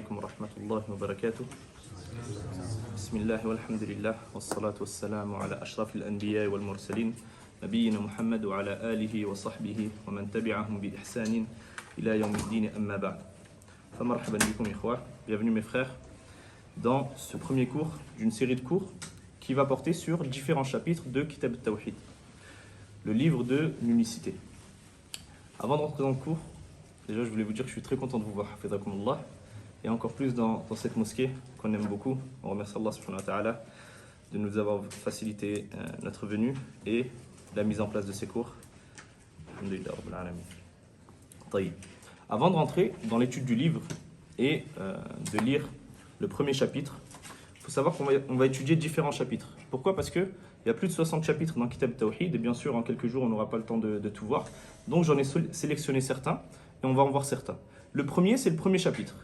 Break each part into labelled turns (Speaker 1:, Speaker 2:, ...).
Speaker 1: عليكم ورحمة الله وبركاته. بسم الله والحمد لله والصلاة والسلام على أشرف الأنبياء والمرسلين نبينا محمد وعلى آله وصحبه ومن تبعهم بإحسان إلى يوم الدين أما بعد. فمرحبا بكم إخوة, bienvenue mes frères dans ce premier cours d'une série de cours qui va porter sur différents chapitres de Kitab al-Tawhid, le livre de l'unicité. Avant de rentrer dans le cours, déjà je voulais vous dire que je suis très content de vous voir, hafidhakumullah, et encore plus dans cette mosquée qu'on aime beaucoup. On remercie Allah subhanahu wa ta'ala de nous avoir facilité notre venue et la mise en place de ces cours. Alhamdulillah rabbil alamin. Taïb. Avant de rentrer dans l'étude du livre et de lire le premier chapitre, il faut savoir qu'on va étudier différents chapitres. Pourquoi ? Parce qu'il y a plus de 60 chapitres dans Kitab al-Tawhid et bien sûr en quelques jours on n'aura pas le temps de tout voir. Donc j'en ai sélectionné certains et on va en voir certains. Le premier, c'est le premier chapitre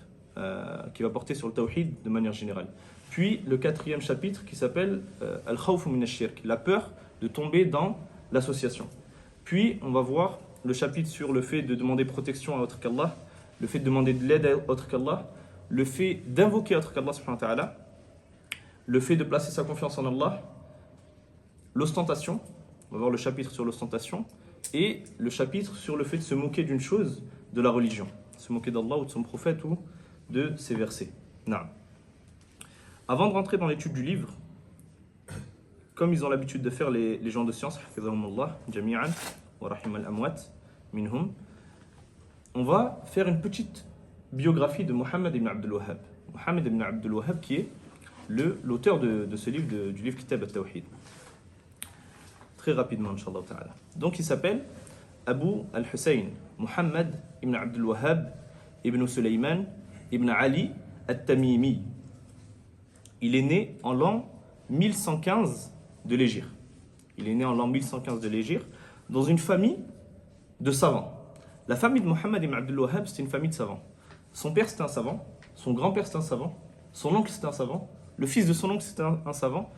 Speaker 1: qui va porter sur le Tawhid de manière générale. Puis le quatrième chapitre qui s'appelle Al-Khawfu min ash-Shirk, la peur de tomber dans l'association. Puis on va voir le chapitre sur le fait de demander protection à autre qu'Allah, le fait de demander de l'aide à autre qu'Allah, le fait d'invoquer autre qu'Allah subhanahu wa ta'ala, le fait de placer sa confiance en Allah, l'ostentation, on va voir le chapitre sur l'ostentation, et le chapitre sur le fait de se moquer d'une chose de la religion, se moquer d'Allah ou de son prophète ou de ses versets. Naam. Avant de rentrer dans l'étude du livre, comme ils ont l'habitude de faire les gens de science, hafidhahumullah, jami'an, wa rahim al-amwat, minhum, on va faire une petite biographie de Mohammed ibn Abdul Wahhab. Mohammed ibn Abdul Wahhab qui est l'auteur de ce livre, du livre Kitab al-Tawhid. Très rapidement, Inch'Allah ta'ala. Donc il s'appelle Abu al-Hussein, Mohammed ibn Abdul Wahhab ibn Sulaiman ibn Ali al-Tamimi. Il est né en l'an 1115 de l'Hégire. Il est né en l'an 1115 de l'Hégire dans une famille de savants. La famille de Mohammed ibn Abdul Wahhab, c'était une famille de savants. Son père, c'était un savant. Son grand-père, c'était un savant. Son oncle, c'était un savant. Le fils de son oncle, c'était un savant.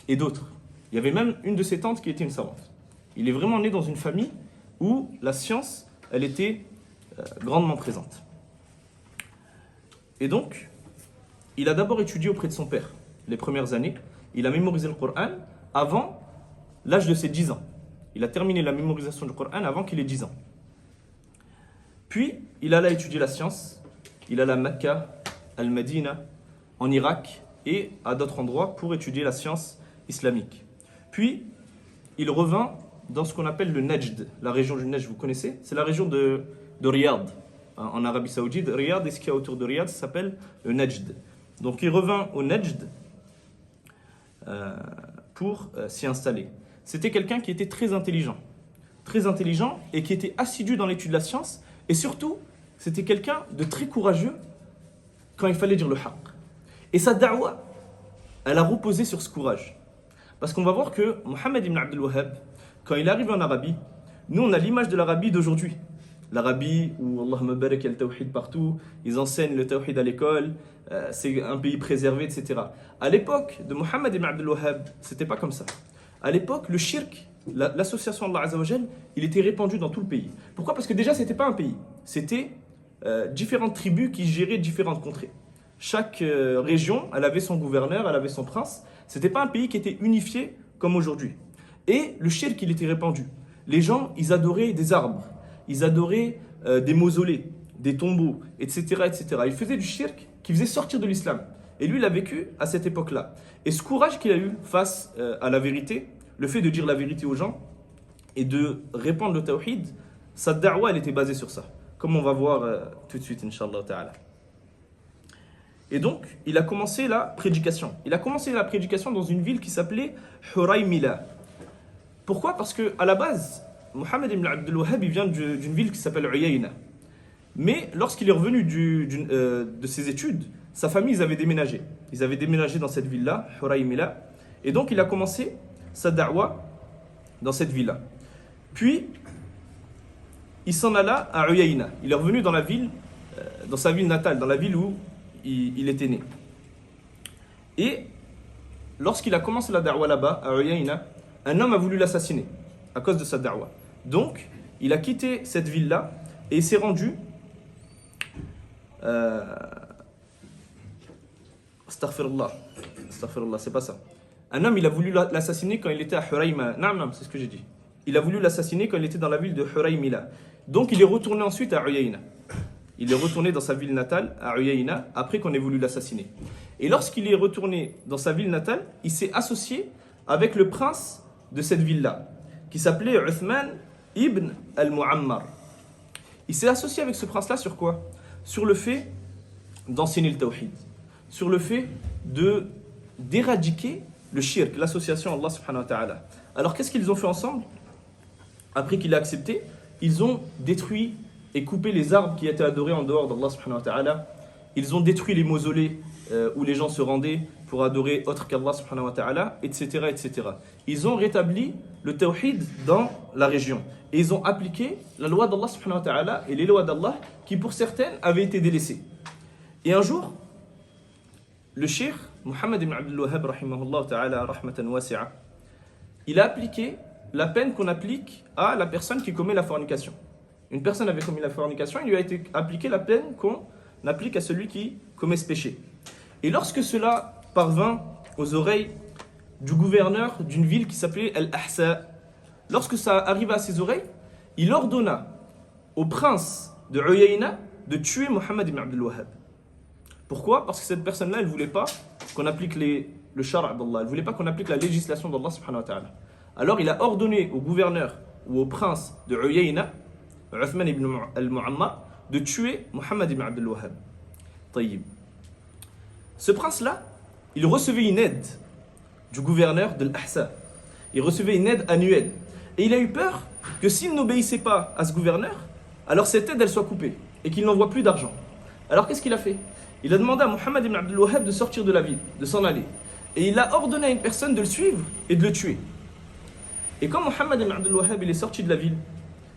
Speaker 1: Et d'autres. Il y avait même une de ses tantes qui était une savante. Il est vraiment né dans une famille où la science, elle était grandement présente. Et donc, il a d'abord étudié auprès de son père les premières années. Il a mémorisé le Coran avant l'âge de ses 10 ans. Il a terminé la mémorisation du Coran avant qu'il ait 10 ans. Puis, il alla étudier la science. Il alla à Mecca, Al-Madina, en Irak et à d'autres endroits pour étudier la science islamique. Puis, il revint dans ce qu'on appelle le Najd, la région du Najd, vous connaissez ? C'est la région de Riyad, en Arabie Saoudite. Riyad et ce qu'il y a autour de Riyad, ça s'appelle le Najd. Donc, il revint au Najd pour s'y installer. C'était quelqu'un qui était très intelligent et qui était assidu dans l'étude de la science. Et surtout, c'était quelqu'un de très courageux quand il fallait dire le haqq. Et sa da'wa, elle a reposé sur ce courage. Parce qu'on va voir que Mohammed ibn Abdul Wahhab, quand il arrive en Arabie, nous on a l'image de l'Arabie d'aujourd'hui. L'Arabie où Allahumma barak, il y a le tawhid partout, ils enseignent le tawhid à l'école, c'est un pays préservé, etc. À l'époque de Mohammed ibn Abdul Wahhab, c'était pas comme ça. À l'époque, le shirk, l'association d'Allah Azza wa Jal, il était répandu dans tout le pays. Pourquoi ? Parce que déjà, c'était pas un pays. C'était différentes tribus qui géraient différentes contrées. Chaque région, elle avait son gouverneur, elle avait son prince. C'était pas un pays qui était unifié comme aujourd'hui. Et le shirk, il était répandu. Les gens, ils adoraient des arbres, ils adoraient des mausolées, des tombeaux, etc., etc. Ils faisaient du shirk qui faisait sortir de l'islam. Et lui, il a vécu à cette époque-là. Et ce courage qu'il a eu face à la vérité, le fait de dire la vérité aux gens et de répandre le tawhid, sa da'wa, elle était basée sur ça. Comme on va voir tout de suite, Inch'Allah ta'ala. Et donc, il a commencé la prédication. Il a commencé la prédication dans une ville qui s'appelait Huraymila. Pourquoi ? Parce qu'à la base, Mohammed ibn Abdul Wahhab, il vient d'une ville qui s'appelle Uyayna. Mais lorsqu'il est revenu de ses études, sa famille, ils avaient déménagé. Ils avaient déménagé dans cette ville-là, Huraymila. Et donc, il a commencé sa da'wa dans cette ville-là. Puis, il s'en alla à Uyayna. Il est revenu dans la ville, dans sa ville natale, dans la ville où il était né. Et lorsqu'il a commencé la da'wa là-bas, à Uyayna, un homme a voulu l'assassiner à cause de sa da'wa. Donc, il a quitté cette ville-là et il s'est rendu Astaghfirullah. Astaghfirullah, c'est pas ça. Un homme, il a voulu l'assassiner quand il était à Hurayma. Non, c'est ce que j'ai dit. Il a voulu l'assassiner quand il était dans la ville de Huraymila. Donc il est retourné ensuite à Uyayna. Il est retourné dans sa ville natale, à Uyayna, après qu'on ait voulu l'assassiner. Et lorsqu'il est retourné dans sa ville natale, il s'est associé avec le prince de cette ville-là, qui s'appelait Uthman ibn al-Mu'ammar. Il s'est associé avec ce prince-là sur quoi? Sur le fait d'enseigner le tawhid, sur le fait d'éradiquer le shirk, l'association à Allah subhanahu wa ta'ala. Alors qu'est-ce qu'ils ont fait ensemble? Après qu'il a accepté, ils ont détruit et coupé les arbres qui étaient adorés en dehors d'Allah subhanahu wa ta'ala. Ils ont détruit les mausolées où les gens se rendaient pour adorer autre qu'Allah subhanahu wa ta'ala, etc., etc. Ils ont rétabli le tawhid dans la région. Et ils ont appliqué la loi d'Allah subhanahu wa ta'ala et les lois d'Allah qui pour certaines avaient été délaissées. Et un jour, le cheikh Muhammad ibn Abdul Wahhab rahimahullah ta'ala rahmatan wasi'a, il a appliqué la peine qu'on applique à la personne qui commet la fornication. Une personne avait commis la fornication, il lui a été appliqué la peine qu'on applique à celui qui commet ce péché. Et lorsque cela parvint aux oreilles du gouverneur d'une ville qui s'appelait Al-Ahsa, lorsque ça arriva à ses oreilles, il ordonna au prince de Uyayna de tuer Muhammad ibn Abdul Wahhab. Pourquoi? Parce que cette personne-là, elle ne voulait pas qu'on applique le shara' d'Allah, elle ne voulait pas qu'on applique la législation d'Allah subhanahu wa ta'ala. Alors il a ordonné au gouverneur ou au prince de Uyayna, Uthman ibn al-Mu'ammar, de tuer Muhammad ibn Abdul Wahhab. Tayyib. Ce prince-là, il recevait une aide du gouverneur de l'Ahsa. Il recevait une aide annuelle. Et il a eu peur que s'il n'obéissait pas à ce gouverneur, alors cette aide, elle soit coupée et qu'il n'envoie plus d'argent. Alors qu'est-ce qu'il a fait? Il a demandé à Muhammad ibn Abdul Wahhab de sortir de la ville, de s'en aller. Et il a ordonné à une personne de le suivre et de le tuer. Et quand Muhammad ibn Abdul Wahhab il est sorti de la ville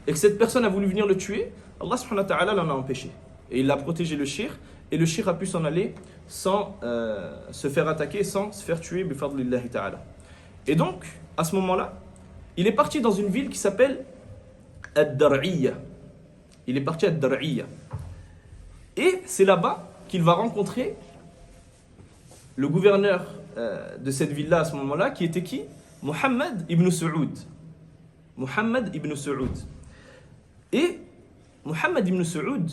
Speaker 1: et que cette personne a voulu venir le tuer, Allah subhanahu wa ta'ala l'en a empêché. Et il a protégé le shir, et le shir a pu s'en aller sans se faire attaquer, sans se faire tuer, bifadlillahi ta'ala. Et donc, à ce moment-là, il est parti dans une ville qui s'appelle Ad-Dar'iyya. Il est parti à Ad-Dar'iyya. Et c'est là-bas qu'il va rencontrer le gouverneur de cette ville-là à ce moment-là, qui était qui? Muhammad ibn Saoud. Muhammad ibn Saoud. Et Muhammad ibn Saoud,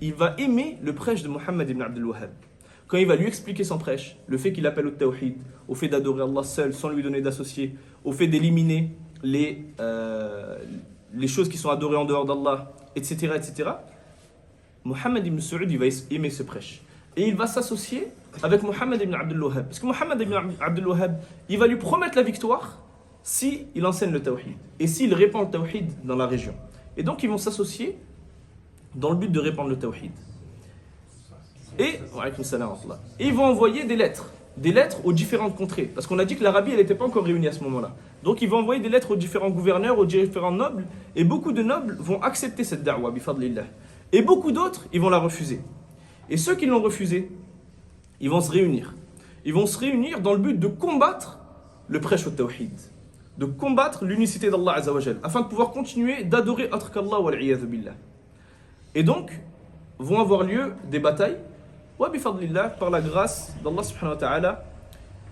Speaker 1: il va aimer le prêche de Muhammad ibn Abdul Wahhab. Quand il va lui expliquer son prêche, le fait qu'il appelle au tawhid, au fait d'adorer Allah seul sans lui donner d'associé, au fait d'éliminer les choses qui sont adorées en dehors d'Allah, etc., etc., Muhammad ibn Saoud, il va aimer ce prêche. Et il va s'associer avec Muhammad ibn Abdul Wahhab. Parce que Muhammad ibn Abdul Wahhab, il va lui promettre la victoire si il enseigne le tawhid et s'il répand le tawhid dans la région. Et donc ils vont s'associer dans le but de répandre le tawhid. Et ils vont envoyer des lettres aux différentes contrées. Parce qu'on a dit que l'Arabie, elle n'était pas encore réunie à ce moment-là. Donc ils vont envoyer des lettres aux différents gouverneurs, aux différents nobles, et beaucoup de nobles vont accepter cette da'wa, bifadlillah. Et beaucoup d'autres, ils vont la refuser. Et ceux qui l'ont refusé, ils vont se réunir. Ils vont se réunir dans le but de combattre le prêche au tawhid, de combattre l'unicité d'Allah Azza wa Jal, afin de pouvoir continuer d'adorer autre qu'Allah wal iyadhu billah. Et donc, vont avoir lieu des batailles, wa bifadlillah, par la grâce d'Allah subhanahu wa ta'ala,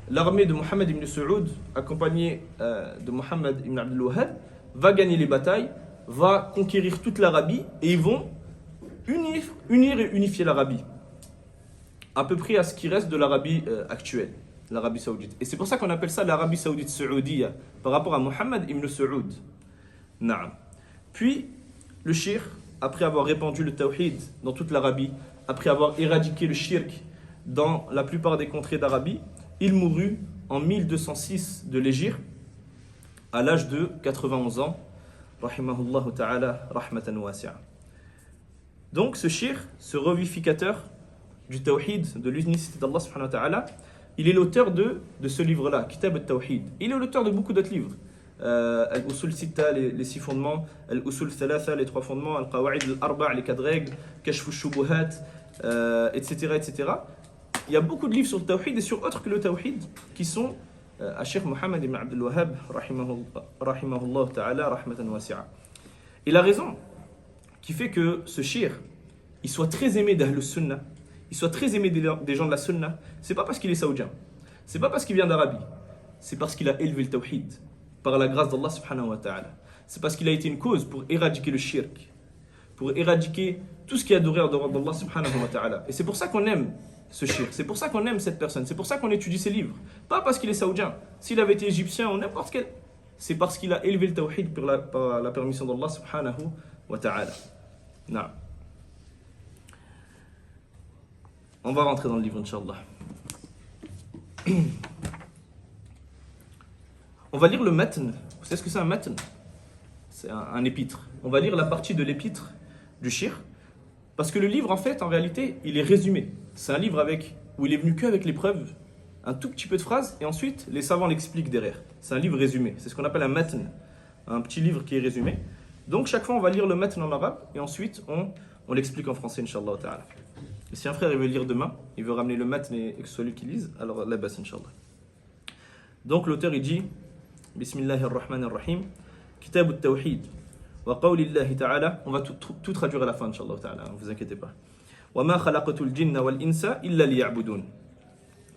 Speaker 1: l'armée de Muhammad ibn Saoud, accompagnée de Muhammad ibn Abdul Wahhab, va gagner les batailles, va conquérir toute l'Arabie, et ils vont unir et unifier l'Arabie, à peu près à ce qui reste de l'Arabie actuelle, l'Arabie saoudite. Et c'est pour ça qu'on appelle ça l'Arabie saoudite saoudiya, par rapport à Muhammad ibn Saoud. Naam. Puis, le shirk, après avoir répandu le tawhid dans toute l'Arabie, après avoir éradiqué le shirk dans la plupart des contrées d'Arabie, il mourut en 1206 de l'Hégire, à l'âge de 91 ans, rahimahullah ta'ala, rahmatan wasi'a. Donc ce shir, ce revivificateur du tawhid, de l'unicité d'Allah subhanahu wa ta'ala, il est l'auteur de ce livre-là, Kitab al-Tawhid. Il est l'auteur de beaucoup d'autres livres. Al-Usul Sitta, les 6 fondements, Al-Usul Thalatha, les 3 fondements, Al-Qawa'id al-Arba', les 4 règles, Kashf al-Shubuhat, etc., etc. Il y a beaucoup de livres sur le tawhid et sur autre que le tawhid qui sont à Cheikh Muhammad ibn Abdul Wahhab, rahimahullah ta'ala, rahmatan wasi'a. Et la raison qui fait que ce shir, il soit très aimé d'Ahl Sunnah, il soit très aimé des gens de la Sunna, c'est pas parce qu'il est saoudien, c'est pas parce qu'il vient d'Arabie, c'est parce qu'il a élevé le tawhid par la grâce d'Allah subhanahu wa ta'ala. C'est parce qu'il a été une cause pour éradiquer le shirk, pour éradiquer tout ce qui est adoré en dehors d'Allah subhanahu wa ta'ala. Et c'est pour ça qu'on aime ce shirk, c'est pour ça qu'on aime cette personne, c'est pour ça qu'on étudie ses livres. Pas parce qu'il est saoudien. S'il avait été égyptien ou n'importe quel, c'est parce qu'il a élevé le tawhid par la permission d'Allah subhanahu wa ta'ala. Non. On va rentrer dans le livre, Inch'Allah. On va lire le matn. Vous savez ce que c'est un matn? C'est un épître. On va lire la partie de l'épître du shir. Parce que le livre, en fait, en réalité, il est résumé. C'est un livre où il est venu qu'avec les preuves, un tout petit peu de phrases, et ensuite, les savants l'expliquent derrière. C'est un livre résumé. C'est ce qu'on appelle un matn. Un petit livre qui est résumé. Donc, chaque fois, on va lire le matn en arabe, et ensuite, on l'explique en français, Inch'Allah ta'ala. Et si un frère il veut lire demain, il veut ramener le matn et que ce soit lui qui lise, alors la basse, Inch'Allah. Donc, l'auteur, il dit, Bismillahirrahmanirrahim, Kitab al-Tawhid. وقول الله تعالى, on va tout traduire à la fin, Inch'Allah ta'ala, ne vous inquiétez pas. وما خلقت الجن والإنس إلا ليعبدون.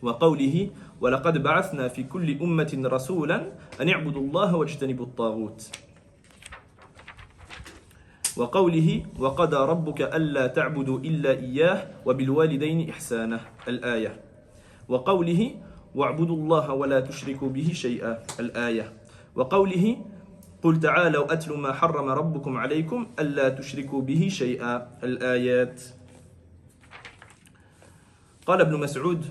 Speaker 1: وقوله ولقد بعثنا في كل أمة رسولا أن يعبدوا الله واجتنبوا الطاغوت. وقوله وقضى ربك ألا تعبدوا إلا إياه وبالوالدين إحسانا الآية. وقوله واعبدوا الله ولا تشركوا به شيئا الآية. وقوله قل تعالوا أتل ما حرم ربكم عليكم ألا تشركوا به شيئا الآيات. قال ابن مسعود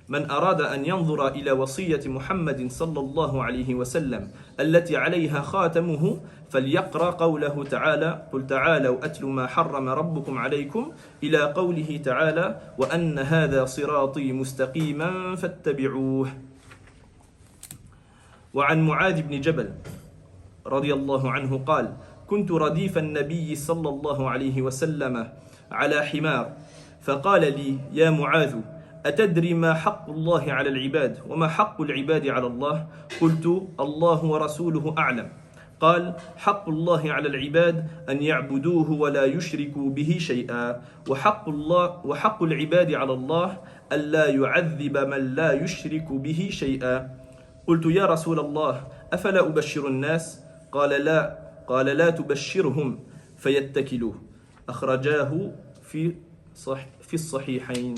Speaker 1: من أراد أن ينظر إلى وصية محمد صلى الله عليه وسلم التي عليها خاتمه فليقرأ قوله تعالى قل تعالوا أتل ما حرم ربكم عليكم إلى قوله تعالى وأن هذا صراطي مستقيما فاتبعوه. وعن معاذ بن جبل رضي الله عنه قال كنت رديف النبي صلى الله عليه وسلم على حمار فقال لي يا معاذ أتدري ما حق الله على العباد وما حق العباد على الله؟ قلت الله ورسوله أعلم. قال حق الله على العباد أن يعبدوه ولا يشركوا به شيئا وحق العباد على الله ألا يعذب من لا يشرك به شيئا. قلت يا رسول الله أفلا أبشر الناس؟ قال لا تبشرهم فيتكلوا. أخرجاه في الصحيحين.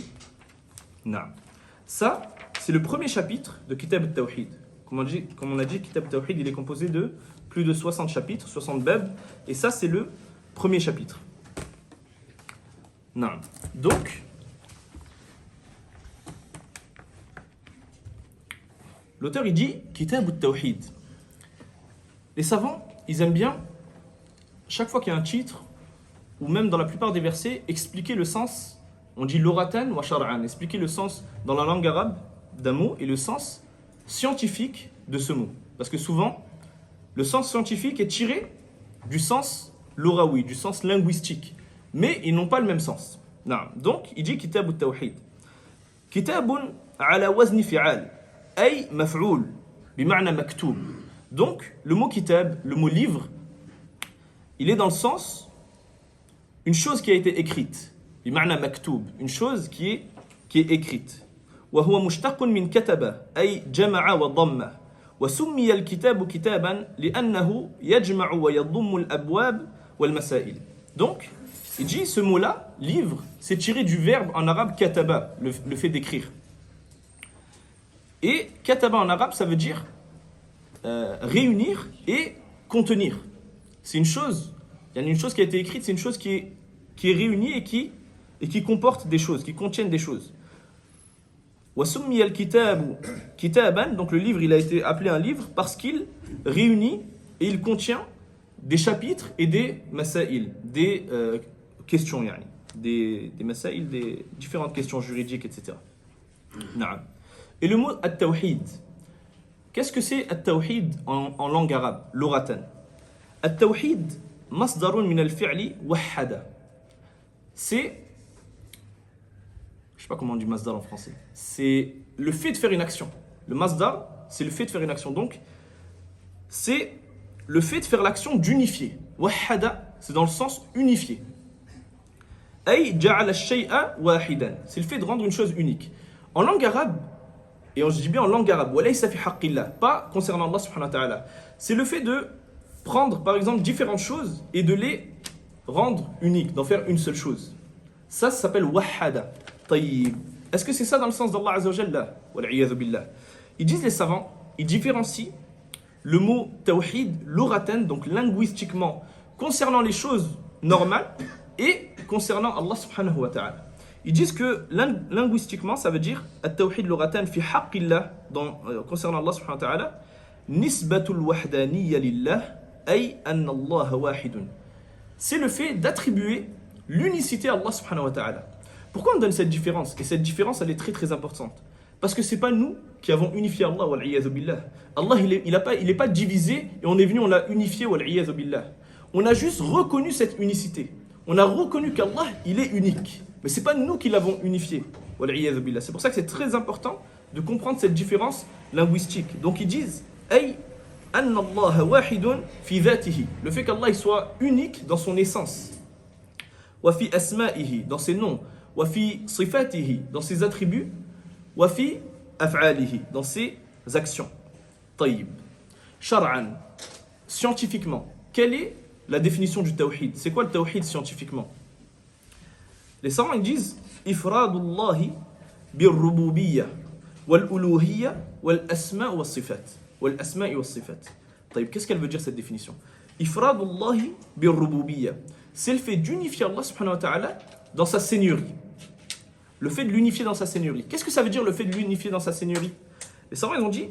Speaker 1: Non. Ça, c'est le premier chapitre de Kitab al-Tawhid. Comme on a dit, Kitab al-Tawhid, il est composé de plus de 60 chapitres, 60 bab, et ça, c'est le premier chapitre. Non. Donc, l'auteur, il dit Kitab al-Tawhid. Les savants, ils aiment bien, chaque fois qu'il y a un titre, ou même dans la plupart des versets, expliquer le sens. On dit l'oratan wa shar'an, expliquer le sens dans la langue arabe d'un mot et le sens scientifique de ce mot. Parce que souvent, le sens scientifique est tiré du sens loraoui, du sens linguistique. Mais ils n'ont pas le même sens. Non. Donc, il dit Kitab al-Tawhid. Kitabun ala wazni fi'al, ay maf'oul, bima'na maktoub. Donc, le mot kitab, le mot livre, il est dans le sens une chose qui a été écrite. بمعنى مكتوب, une chose qui est écrite. وهو مشتق من كتب أي جمع وضم وسمي الكتاب كتابا لأنه يجمع ويضم الأبواب والمسائل. Donc, il dit ce mot-là, livre, c'est tiré du verbe en arabe kataba, le fait d'écrire. Et kataba en arabe, ça veut dire réunir et contenir. C'est une chose, il y a une chose qui a été écrite, c'est une chose qui est réunie et qui comporte des choses, qui contiennent des choses. وَسُمِّيَ الْكِتَابُ كِتَابًا, donc le livre, il a été appelé un livre parce qu'il réunit et il contient des chapitres et des masaïl, des questions, des masaïl, des différentes questions juridiques, etc. Et le mot at-tawhid, qu'est-ce que c'est at-tawhid en langue arabe, l'oratan? At-tawhid, masdarun min al-fi'li wahhada. C'est, je sais pas comment on dit masdar en français, c'est le fait de faire une action. Le masdar, c'est le fait de faire une action. Donc, c'est le fait de faire l'action d'unifier. Wahhada, c'est dans le sens unifié. أي جعل الشيء واحدا. C'est le fait de rendre une chose unique. En langue arabe, et je dis bien en langue arabe, walaysa fi haqqillah, pas concernant Allah subhanahu wa ta'ala. C'est le fait de prendre par exemple différentes choses et de les rendre uniques, d'en faire une seule chose. Ça s'appelle wahhada. Tayyib. Est-ce que c'est ça dans le sens d'Allah Azza wa Jalla? Wal-'iyadhu billah. Ils disent les savants, ils différencient le mot tawhid, l'oratan, donc linguistiquement, concernant les choses normales et concernant Allah subhanahu wa ta'ala. Ils disent que linguistiquement, ça veut dire at-tawhid l'oratan fi haqqillah, concernant Allah subhanahu wa ta'ala, nisbatul wahdaniyya lillah, ay anna Allah wahidun. C'est le fait d'attribuer l'unicité à Allah subhanahu wa ta'ala. Pourquoi on donne cette différence? Et cette différence, elle est très très importante. Parce que c'est pas nous qui avons unifié Allah, wal-'iyadhu billah. Allah, il est pas divisé et on est venu, on l'a unifié, wal-'iyadhu billah. On a juste reconnu cette unicité. On a reconnu qu'Allah, il est unique. Mais c'est pas nous qui l'avons unifié, wal-'iyadhu billah. C'est pour ça que c'est très important de comprendre cette différence linguistique. Donc ils disent, ay anna Allah wahidun fi dhatihi. Le fait qu'Allah soit unique dans son essence. Wa fi asma'ihi, dans ses noms. Wa fi sifatihi, dans ses attributs. Wa fi af'alihi, dans ses actions. Tayyib. Shar'an, scientifiquement, quelle est la définition du tawhid? C'est quoi le tawhid scientifiquement? Les savants ils disent ifradullahi bir-rububiyyah wal-uluhiyyah wal-asma' was-sifat. Wal-asma' was-sifat. Tayyib, qu'est-ce qu'elle veut dire cette définition? Ifradullahi bir-rububiyyah, c'est le fait d'unifier Allah subhanahu wa ta'ala dans sa seigneurie. Le fait de l'unifier dans sa seigneurie. Qu'est-ce que ça veut dire le fait de l'unifier dans sa seigneurie? Les savants ils ont dit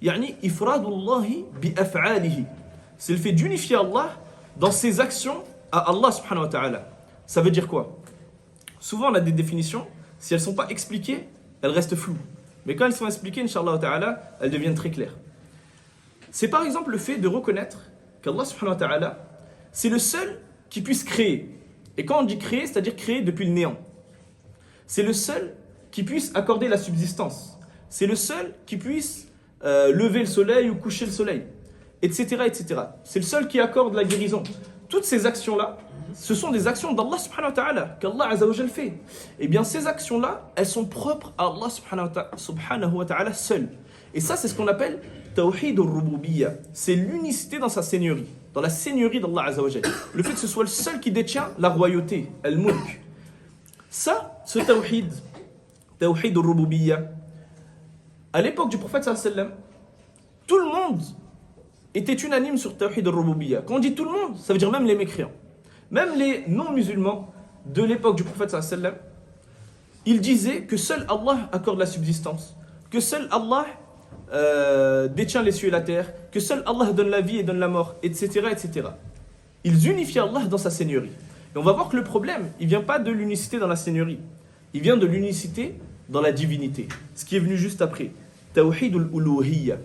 Speaker 1: yani ifradullahi bi af'alihi. C'est le fait d'unifier Allah dans ses actions à Allah subhanahu wa ta'ala. Ça veut dire quoi? Souvent on a des définitions, si elles ne sont pas expliquées, elles restent floues. Mais quand elles sont expliquées, Inch'Allah ta'ala, elles deviennent très claires. C'est par exemple le fait de reconnaître qu'Allah subhanahu wa ta'ala, c'est le seul qui puisse créer. Et quand on dit créer, c'est-à-dire créer depuis le néant. C'est le seul qui puisse accorder la subsistance. C'est le seul qui puisse lever le soleil ou coucher le soleil, etc., etc. C'est le seul qui accorde la guérison. Toutes ces actions-là, ce sont des actions d'Allah subhanahu wa ta'ala, qu'Allah azza wa jal fait. Et bien ces actions-là, elles sont propres à Allah subhanahu wa ta'ala seul. Et ça, c'est ce qu'on appelle tawhid al-rububiyyah. C'est l'unicité dans sa seigneurie, dans la seigneurie d'Allah azza wa jal. Le fait que ce soit le seul qui détient la royauté, al-mulk. Ça, ce tawhid al-rububiyyah, à l'époque du prophète sallallahu alayhi wa sallam, tout le monde était unanime sur tawhid al-rububiyyah. Quand on dit tout le monde, ça veut dire même les mécréants. Même les non-musulmans de l'époque du prophète sallallahu alayhi wa sallam, ils disaient que seul Allah accorde la subsistance, que seul Allah détient les cieux et la terre, que seul Allah donne la vie et donne la mort, etc., etc. Ils unifient Allah dans sa seigneurie. Et on va voir que le problème, il ne vient pas de l'unicité dans la seigneurie, il vient de l'unicité dans la divinité. Ce qui est venu juste après. Tawhid al-uluhiyya.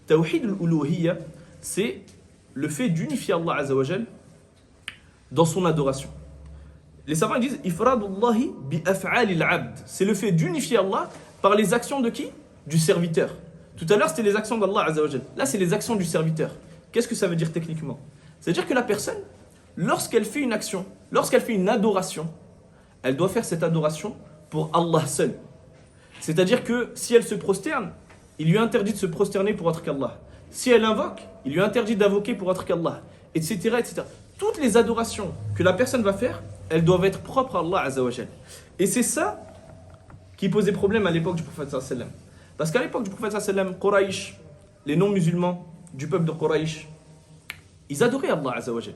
Speaker 1: Tawhid al-uluhiyya, c'est le fait d'unifier Allah azza wa jal dans son adoration. Les savants disent ifradullahi bi af'ali al-'abd. C'est le fait d'unifier Allah par les actions de qui? Du serviteur. Tout à l'heure, c'était les actions d'Allah azza wa jal. Là, c'est les actions du serviteur. Qu'est-ce que ça veut dire techniquement? C'est-à-dire que la personne, lorsqu'elle fait une action, lorsqu'elle fait une adoration, elle doit faire cette adoration pour Allah seul. C'est-à-dire que si elle se prosterne, il lui est interdit de se prosterner pour autre qu'Allah. Si elle invoque, il lui est interdit d'invoquer pour autre qu'Allah, etc., etc. Toutes les adorations que la personne va faire, elles doivent être propres à Allah azza wa jal. Et c'est ça qui posait problème à l'époque du prophète sallallahu alayhi wa sallam. Parce qu'à l'époque du prophète sallallahu alayhi wa sallam, Quraysh, les non-musulmans du peuple de Quraysh, ils adoraient Allah azza wa jal.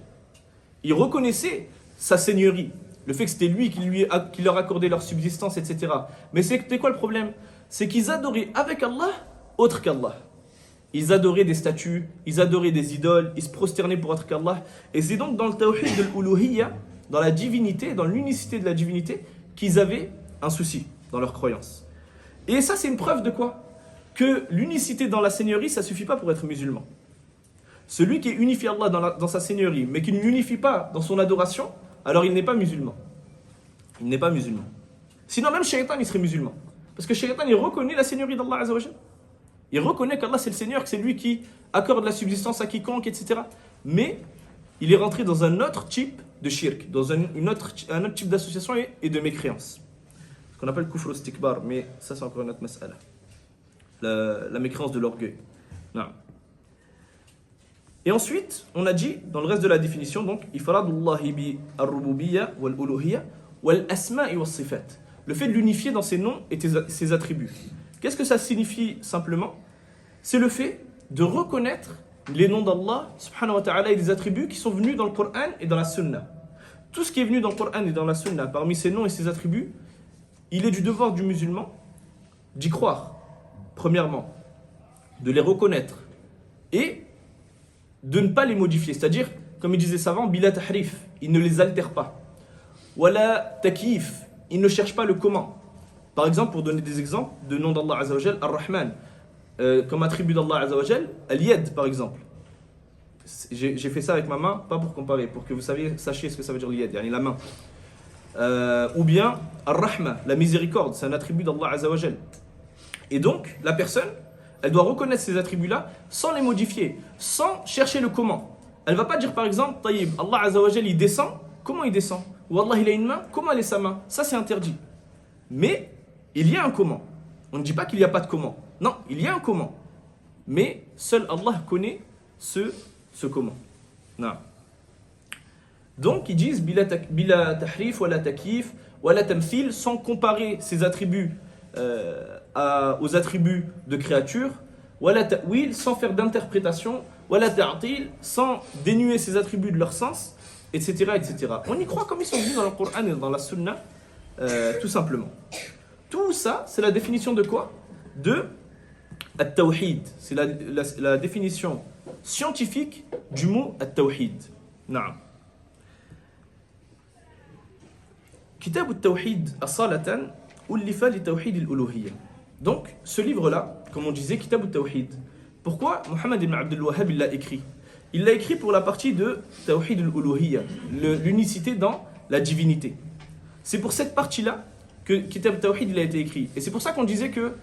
Speaker 1: Ils reconnaissaient sa seigneurie, le fait que c'était lui qui leur accordait leur subsistance, etc. Mais c'était quoi le problème? C'est qu'ils adoraient avec Allah autre qu'Allah. Ils adoraient des statues, ils adoraient des idoles, ils se prosternaient pour autre qu'Allah. Et c'est donc dans le tawhid de l'uluhiyya, dans la divinité, dans l'unicité de la divinité, qu'ils avaient un souci dans leur croyance. Et ça, c'est une preuve de quoi? Que l'unicité dans la seigneurie, ça ne suffit pas pour être musulman. Celui qui unifie Allah dans sa seigneurie, mais qui ne l'unifie pas dans son adoration, alors il n'est pas musulman. Il n'est pas musulman. Sinon même Shaitan, il serait musulman. Parce que Shaitan, il reconnaît la seigneurie d'Allah azza wa jal. Il reconnaît qu'Allah c'est le Seigneur, que c'est lui qui accorde la subsistance à quiconque, etc. Mais il est rentré dans un autre type de shirk, dans un autre type d'association et de mécréance. Ce qu'on appelle kufr istikbar, mais ça c'est encore une autre mas'ala. La mécréance de l'orgueil. Non. Et ensuite, on a dit, dans le reste de la définition, donc, ifradullahi bi ar-rububiyya wal-uluhiyya wal-asma'i was-sifat. Le fait de l'unifier dans ses noms et ses attributs. Qu'est-ce que ça signifie simplement? C'est le fait de reconnaître les noms d'Allah subhanahu wa ta'ala et des attributs qui sont venus dans le Coran et dans la Sunna. Tout ce qui est venu dans le Coran et dans la Sunna, parmi ses noms et ses attributs, il est du devoir du musulman d'y croire, premièrement, de les reconnaître et de ne pas les modifier. C'est-à-dire, comme il disait savant, bila tahrif, il ne les altère pas. Wala takyif, il ne cherche pas le comment. Par exemple, pour donner des exemples de noms d'Allah Azza wa Jal, Ar-Rahman, comme attribut d'Allah Azza wa Jal, Al-Yad par exemple. J'ai fait ça avec ma main, pas pour comparer, pour que vous sachiez ce que ça veut dire Al-Yad, yani la main. Ou bien Ar-Rahma, la miséricorde, c'est un attribut d'Allah Azza wa Jal. Et donc, la personne, elle doit reconnaître ces attributs-là sans les modifier, sans chercher le comment. Elle ne va pas dire par exemple, Taïb, Allah Azza wa Jal, il descend, comment il descend? Ou Allah, il a une main, comment elle est sa main? Ça, c'est interdit. Mais il y a un comment. On ne dit pas qu'il n'y a pas de comment. Non, il y a un comment. Mais seul Allah connaît ce comment. Non. Donc, ils disent bila tahrif, wala takyif, wala tamthil, sans comparer ses attributs aux attributs de créature, wala ta'wil, sans faire d'interprétation, wala ta'til, sans dénuer ses attributs de leur sens, etc., etc. On y croit comme ils sont venus dans le Coran et dans la Sunna, tout simplement. Tout ça, c'est la définition de quoi? De at-tawhid. C'est la définition scientifique du mot at-tawhid. Naam. Kitab at-tawhid as-salatan ullifa li tawhid al-uluhiyya. Donc, ce livre-là, comme on disait, Kitab at-tawhid. Pourquoi Mohammed ibn Abdul Wahhab il l'a écrit? Il l'a écrit pour la partie de tawhid al-uluhiyya, l'unicité dans la divinité. C'est pour cette partie-là que Kitab at-tawhid il a été écrit. Et c'est pour ça qu'on disait que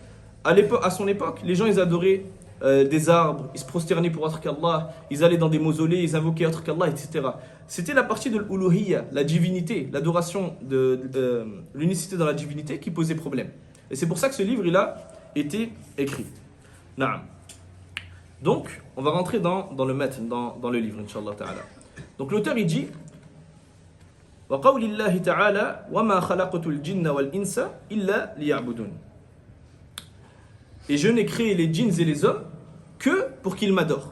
Speaker 1: à son époque, les gens ils adoraient des arbres, ils se prosternaient pour autre qu'Allah, ils allaient dans des mausolées, ils invoquaient autre qu'Allah, etc. C'était la partie de l'uluhiyya, la divinité, l'adoration de l'unicité dans la divinité qui posait problème. Et c'est pour ça que ce livre il a été écrit. Naam. Donc, on va rentrer dans le maître, dans le livre, Inch'Allah ta'ala. Donc l'auteur il dit وَقَوْلِ اللَّهِ تَعَالَى وَمَا خَلَقْتُ الْجِنَّ وَالْإِنسَ إِلَّا لِيَعْبُدُونَ. Et je n'ai créé les djinns et les hommes que pour qu'ils m'adorent.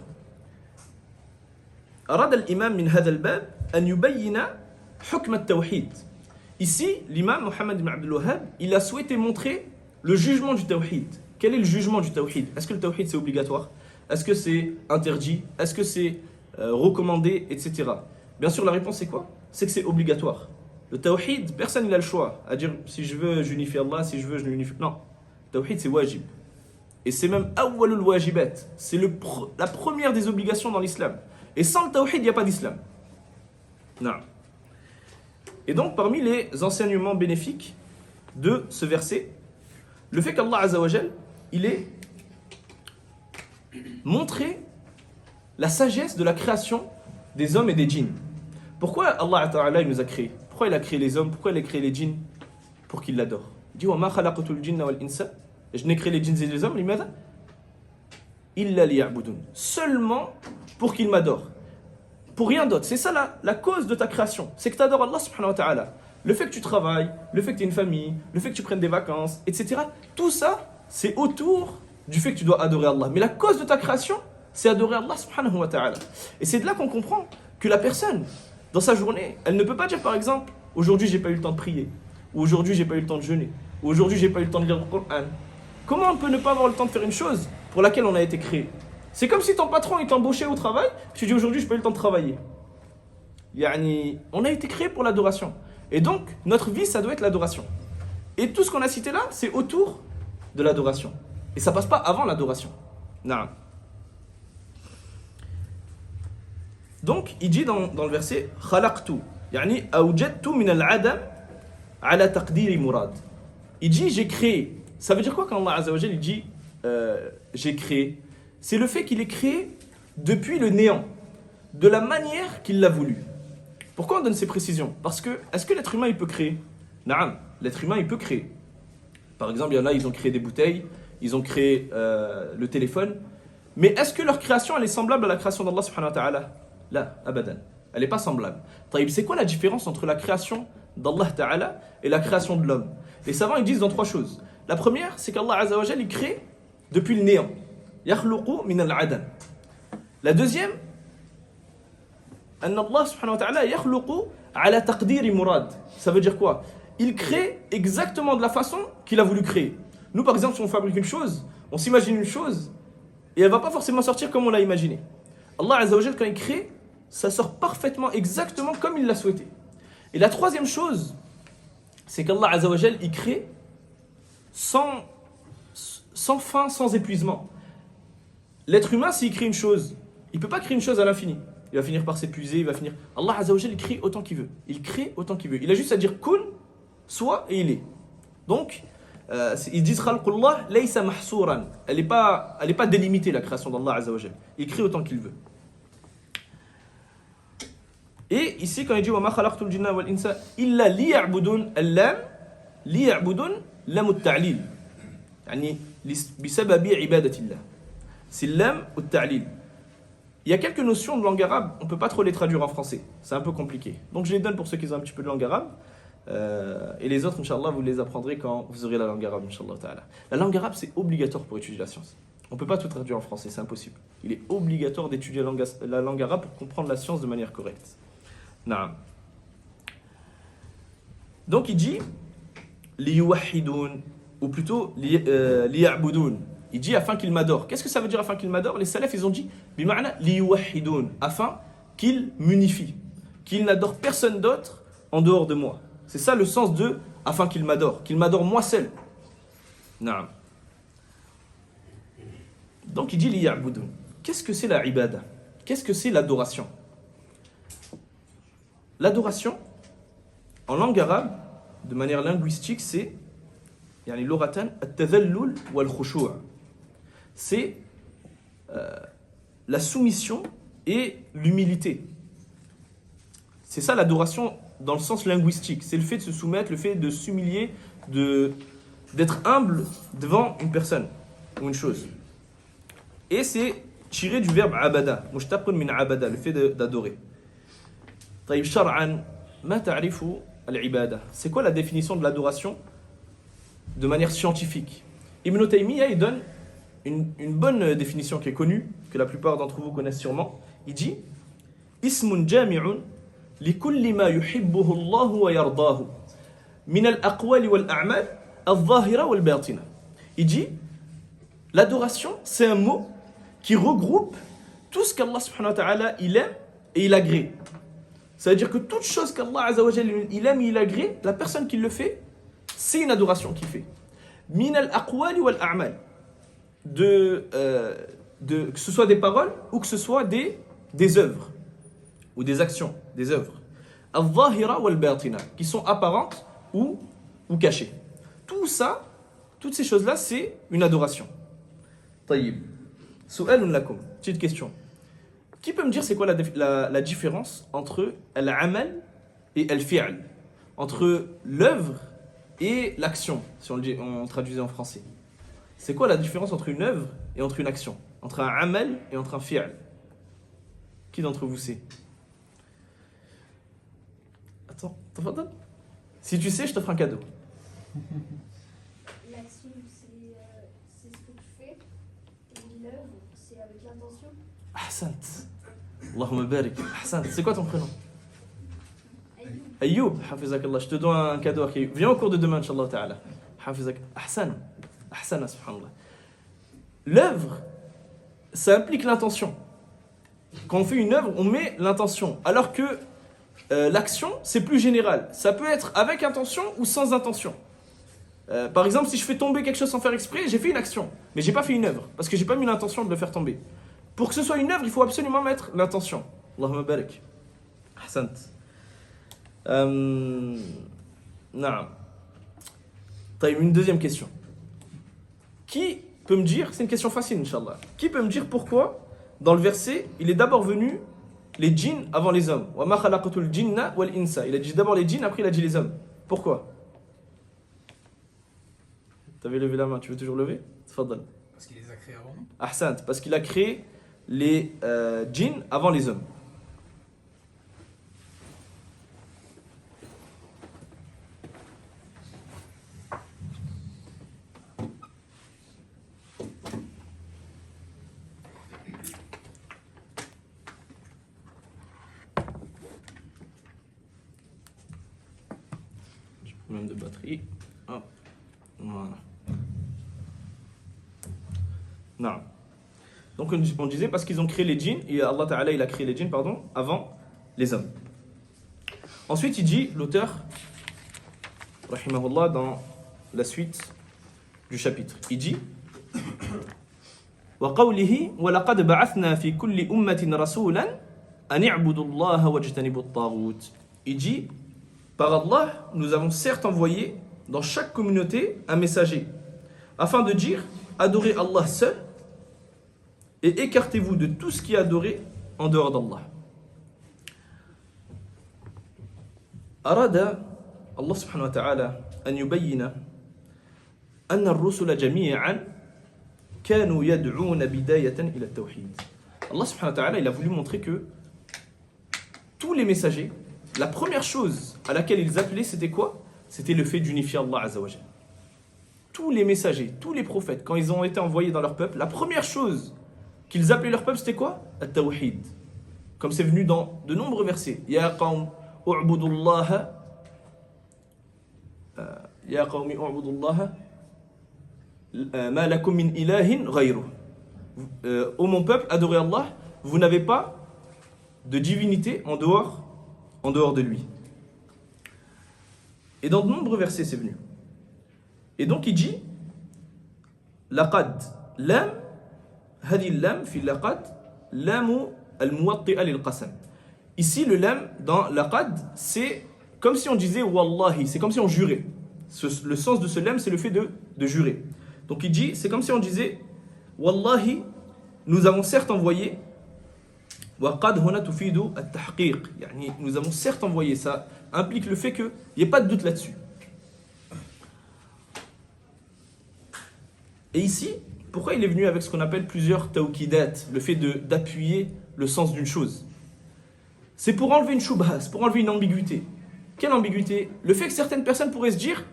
Speaker 1: أراد الإمام من هذا الباب أن يبين حكم التوحيد. Ici, l'imam Mohammed ibn Abdul Wahhab, il a souhaité montrer le jugement du tawhid. Quel est le jugement du tawhid? Est-ce que le tawhid c'est obligatoire? Est-ce que c'est interdit? Est-ce que c'est recommandé, etc. Bien sûr, la réponse c'est quoi? C'est que c'est obligatoire. Le tawhid, personne n'a le choix à dire si je veux j'unifie Allah, si je veux je l'unifie. Non, le tawhid c'est wajib. Et c'est même awwalul wajibat. C'est la première des obligations dans l'islam. Et sans le tawhid, il n'y a pas d'islam. Non. Et donc, parmi les enseignements bénéfiques de ce verset, le fait qu'Allah Azza wa Jal, il ait montré la sagesse de la création des hommes et des djinns. Pourquoi Allah Ta'ala il nous a créés? Pourquoi il a créé les hommes? Pourquoi il a créé les djinns? Pour qu'ils l'adorent. Il dit وَمَا خَلَقْتُ الْجِنَّ وَالْإِنسَ. Je n'ai créé les djinns et les hommes, لماذا؟ إِلَّا لِيَعْبُدُونَ. Seulement pour qu'ils m'adorent. Pour rien d'autre. C'est ça la cause de ta création. C'est que tu adores Allah subhanahu wa ta'ala. Le fait que tu travailles, le fait que tu aies une famille, le fait que tu prennes des vacances, etc. Tout ça, c'est autour du fait que tu dois adorer Allah. Mais la cause de ta création, c'est adorer Allah subhanahu wa ta'ala. Et c'est de là qu'on comprend que la personne, dans sa journée, elle ne peut pas dire par exemple, aujourd'hui j'ai pas eu le temps de prier, ou aujourd'hui j'ai pas eu le temps de jeûner, ou aujourd'hui j'ai pas eu le temps de lire le Coran. Comment on peut ne pas avoir le temps de faire une chose pour laquelle on a été créé? C'est comme si ton patron est embauché au travail, tu dis aujourd'hui je n'ai pas eu le temps de travailler. Yani, on a été créé pour l'adoration. Et donc, notre vie, ça doit être l'adoration. Et tout ce qu'on a cité là, c'est autour de l'adoration. Et ça ne passe pas avant l'adoration. Non. Donc, il dit dans le verset khalaqtu, yani awjadtu min al-adam ala taqdiri murad. Il dit j'ai créé. Ça veut dire quoi quand Allah Azza wa Jal il dit j'ai créé? C'est le fait qu'il est créé depuis le néant, de la manière qu'il l'a voulu. Pourquoi on donne ces précisions? Parce que, est-ce que l'être humain, il peut créer? Naam, l'être humain, il peut créer. Par exemple, il y en a, ils ont créé des bouteilles, ils ont créé le téléphone. Mais est-ce que leur création, elle est semblable à la création d'Allah subhanahu wa ta'ala? Là, abadan. Elle n'est pas semblable. Taïb, c'est quoi la différence entre la création d'Allah ta'ala et la création de l'homme? Les savants, ils disent dans trois choses. La première, c'est qu'Allah azza wa jal, il crée depuis le néant. Yakhluqu min al-adam. La deuxième, أن Allah subhanahu wa ta'ala yakhluqu ala taqdiri murad. Ça veut dire quoi? Il crée exactement de la façon qu'il a voulu créer. Nous, par exemple, si on fabrique une chose, on s'imagine une chose et elle ne va pas forcément sortir comme on l'a imaginé. Allah azza wa jal, quand il crée, ça sort parfaitement, exactement comme il l'a souhaité. Et la troisième chose, c'est qu'Allah azza wa jal, il crée sans fin, sans épuisement. L'être humain, s'il crée une chose, il ne peut pas créer une chose à l'infini. Il va finir par s'épuiser, il va finir... Allah azza wa jal, il crée autant qu'il veut. Il crée autant qu'il veut. Il a juste à dire kun, soit, et il est. Donc, ils disent khalqullah laysa mahsouran. Elle n'est pas délimitée, la création d'Allah azza wa jal. Il crée autant qu'il veut. Et ici, quand il dit وَمَا خَلَقْتُ الْجِنَّ وَالْإِنسَ إِلَّا لِيَعْبُدُونَ اللام لِيَعْبُدُونَ لام التعليل يعني بسبب عبادة الله. C'est l'lam ou ta'lil. Il y a quelques notions de langue arabe, on ne peut pas trop les traduire en français. C'est un peu compliqué. Donc je les donne pour ceux qui ont un petit peu de langue arabe. Et les autres, Inch'Allah, vous les apprendrez quand vous aurez la langue arabe, Inch'Allah ta'ala. La langue arabe, c'est obligatoire pour étudier la science. On ne peut pas tout traduire en français, c'est impossible. Il est obligatoire d'étudier la langue arabe pour comprendre la science de manière correcte. Naam. Donc il dit liyuwahhidoun, ou plutôt liya'budoun. Il dit afin qu'il m'adore. Qu'est-ce que ça veut dire afin qu'il m'adore? Les salafs, ils ont dit bima'na liyuwahhidoun, afin qu'il m'unifie, qu'il n'adore personne d'autre en dehors de moi. C'est ça le sens de afin qu'il m'adore moi seul. Naam. Donc il dit liya'budoun. Qu'est-ce que c'est la ibada? Qu'est-ce que c'est l'adoration? L'adoration, en langue arabe, de manière linguistique, c'est yani l'oratan at-tadhallul wal-khushu'. C'est la soumission et l'humilité. C'est ça l'adoration dans le sens linguistique. C'est le fait de se soumettre, le fait de s'humilier, d'être humble devant une personne ou une chose. Et c'est tiré du verbe abada, mushtaqun min abada, le fait d'adorer. طيب شرعا ما تعرف العبادة? C'est quoi la définition de l'adoration de manière scientifique? Ibn Taymiyyah, il donne une bonne définition qui est connue, que la plupart d'entre vous connaissent sûrement. Il dit اسم جامع لكل ما يحبه الله ويرضاه من الأقوال والأعمال الظاهرة والباطنة. Il dit l'adoration, c'est un mot qui regroupe tout ce qu'Allah subhanahu wa ta'ala il aime et il agrée. Ça veut dire que toute chose qu'Allah azza wa jalla il aime et il agrée, la personne qui le fait, c'est une adoration qu'il fait. Min al-aqwali wal-a'mal. Que ce soit des paroles ou que ce soit des œuvres ou des actions, des œuvres. Al-zahira wal-batina, qui sont apparentes ou cachées. Tout ça, toutes ces choses-là, c'est une adoration. Tayyib. Su'alun lakum. Petite question. Qui peut me dire c'est quoi la différence entre al-amal et al-fi'l? Entre l'œuvre et l'action, si on traduisait en français. C'est quoi la différence entre une œuvre et entre une action? Entre un amal et entre un fi'l? Qui d'entre vous sait? Attends, si tu sais, je t'offre un cadeau.
Speaker 2: L'action, c'est ce que tu fais. Et l'œuvre, c'est avec l'intention.
Speaker 1: Ahsant. Allahumma barik. Ahsant. C'est quoi ton prénom? Ayoub. Hafizakallah. Je te donne un cadeau. Okay. Viens au cours de demain, Inch'Allah ta'ala. Hafizak. Ahsan. Ahsan, subhanallah. L'œuvre, ça implique l'intention. Quand on fait une œuvre, on met l'intention. Alors que l'action, c'est plus général. Ça peut être avec intention ou sans intention. Par exemple, si je fais tomber quelque chose sans faire exprès, j'ai fait une action. Mais j'ai pas fait une œuvre. Parce que j'ai pas mis l'intention de le faire tomber. Pour que ce soit une œuvre, il faut absolument mettre l'intention. Allahumma barik. Ahsant. Naam. Une deuxième question. Qui peut me dire, c'est une question facile, Inch'Allah. Qui peut me dire pourquoi, dans le verset, il est d'abord venu les djinns avant les hommes. Wa ma khalaqatul jinna wal insa. Il a dit d'abord les djinns, après il a dit les hommes. Pourquoi? Tu avais levé la main, tu veux toujours lever? Tfaddal.
Speaker 3: Parce qu'il les a créés avant nous.
Speaker 1: Ahsant, parce qu'il a créé les djinns avant les hommes. Problème de batterie. Hop. Voilà. Non. Donc on disait parce qu'ils ont créé les djinns, et Allah Ta'ala il a créé les djinns pardon, avant les hommes. Ensuite il dit, l'auteur, rahimahullah, dans la suite du chapitre, il dit وَقَوْلِهِ وَلَقَدْ بَعَثْنَا فِي كُلِّ أُمَّةٍ رَسُولًا أَنِ اعْبُدُوا اللَّهَ وَاجْتَنِبُوا الطَّاغُوتِ. Il dit, par Allah, nous avons certes envoyé dans chaque communauté un messager, afin de dire, adorez Allah seul et écartez-vous de tout ce qui est adoré en dehors d'Allah. أراد الله سبحانه وتعالى أن يبين أن الرسل جميعا كانوا يدعون بداية إلى التوحيد. Allah subhanahu wa ta'ala, il a voulu montrer que tous les messagers, la première chose à laquelle ils appelaient, c'était quoi? C'était le fait d'unifier Allah Azza wa Jalla. Tous les messagers, tous les prophètes, quand ils ont été envoyés dans leur peuple, la première chose qu'ils appelaient leur peuple, c'était quoi? At-Tawhid. Comme c'est venu dans de nombreux versets. Ya qawm u'budullaha Ya qawmi u'budullaha ma lakum min ilahin ghayruh. Ô mon peuple, adorez Allah, vous n'avez pas de divinité en dehors de lui. Et dans de nombreux versets, c'est venu. Et donc il dit laqad lam hadi lam fi laqad lamu al-muwatti'a lil qasam. Ici le lam dans laqad, c'est comme si on disait wallahi, c'est comme si on jurait. Le sens de ce lam, c'est le fait de jurer. Donc il dit, c'est comme si on disait wallahi, nous avons certes envoyé wa qad huna tufidu at-tahqiq, yani nous avons certes envoyé, ça implique le fait qu'il n'y ait pas de doute là-dessus. Et ici, pourquoi il est venu avec ce qu'on appelle plusieurs tawkidat, le fait d'appuyer le sens d'une chose? C'est pour enlever une shubha, c'est pour enlever une ambiguïté. Quelle ambiguïté? Le fait que certaines personnes pourraient se dire,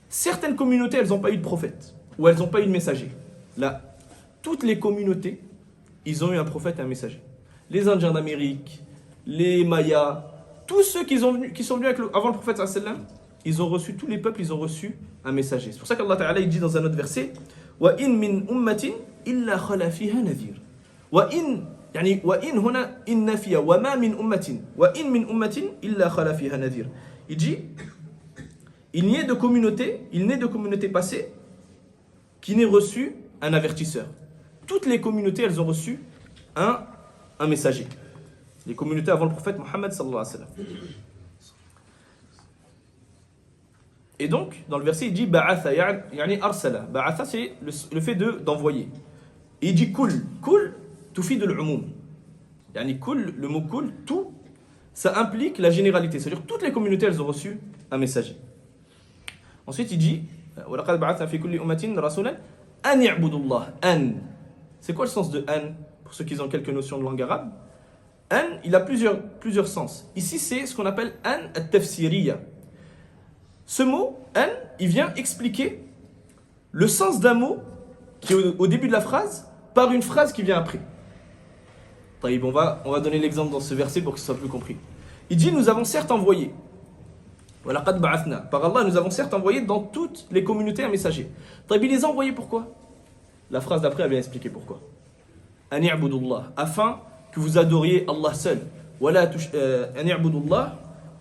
Speaker 1: certaines communautés, elles n'ont pas eu de prophète, ou elles n'ont pas eu de messager. Là, toutes les communautés, ils ont eu un prophète et un messager. Les Indiens d'Amérique, les Mayas, tous ceux qui sont venus avant le prophète sallam, ils ont reçu, tous les peuples, ils ont reçu un messager. C'est pour ça qu'Allah Ta'ala il dit dans un autre verset wa in min ummatin illa khala fiha nadhir. Wa in yani wa in huna in nafiya wa ma min ummatin wa in min ummatin illa khala fiha nadhir. Il dit il n'est de communauté passée qui n'ait reçu un avertisseur. Toutes les communautés, elles ont reçu un messager. Les communautés avant le prophète Mohammed sallallahu alayhi wa sallam. Et donc, dans le verset, il dit ba'atha, yani arsala. Ba'atha, c'est le fait d'envoyer. Et il dit kul. Kul, tufi de l'umum. Yani kul, le mot kul, tout, ça implique la généralité. C'est-à-dire toutes les communautés, elles ont reçu un messager. Ensuite, il dit وَلَقَدْ بَعَثْنَا فِي كُلِّ أُمَّةٍ رَسُولًا أَنْ يَعْبُدُوا اللَّهَ. An. C'est quoi le sens de an? Pour ceux qui ont quelques notions de langue arabe. An, il a plusieurs sens. Ici, c'est ce qu'on appelle an at-tafsiriya. Ce mot, an, il vient expliquer le sens d'un mot qui est au début de la phrase par une phrase qui vient après. On va donner l'exemple dans ce verset pour que ce soit plus compris. Il dit, nous avons certes envoyé. وَلَقَدْ بَعَثْنَا. Par Allah, nous avons certes envoyé dans toutes les communautés un messager. Il les a envoyés pourquoi? La phrase d'après, elle vient expliquer pourquoi. أَنِ اعْبُدُوا اللَّهَ. Afin que vous adoriez Allah seul. أَنِ اعْبُدُوا اللَّهَ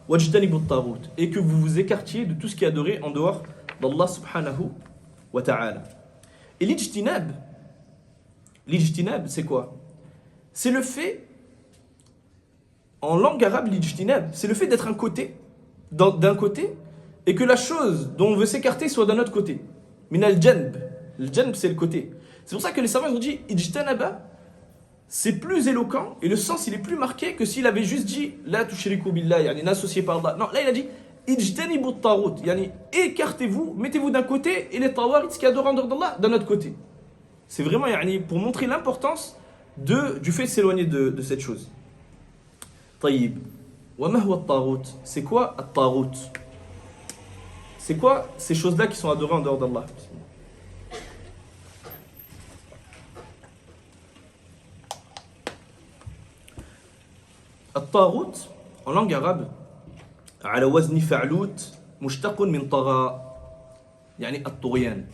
Speaker 1: وَاجْتَنِبُوا الطَّاغُوتَ. Et que vous vous écartiez de tout ce qui est adoré en dehors d'Allah subhanahu wa ta'ala. Et l'ijtinab, c'est quoi? C'est le fait, en langue arabe, l'ijtinab, c'est le fait d'être d'un côté, et que la chose dont on veut s'écarter soit d'un autre côté. Min al-janb. Le janb, c'est le côté. C'est pour ça que les savants ont dit ijtanaba, c'est plus éloquent et le sens il est plus marqué que s'il avait juste dit la tushriku billah, yani n'associez pas Allah. Non, là il a dit ijtanibu at-taghut, yani écartez-vous, mettez-vous d'un côté et les tawarit qui adorent en dehors d'Allah d'un autre côté. C'est vraiment yani, pour montrer l'importance du fait de s'éloigner de cette chose. Tayyib. Wa ma huwa at-taghut? C'est quoi at-taghut? C'est quoi ces choses-là qui sont adorées en dehors d'Allah? At-taghut en langue arabe على وزن فعلوت مشتق من طغى يعني الطغيان.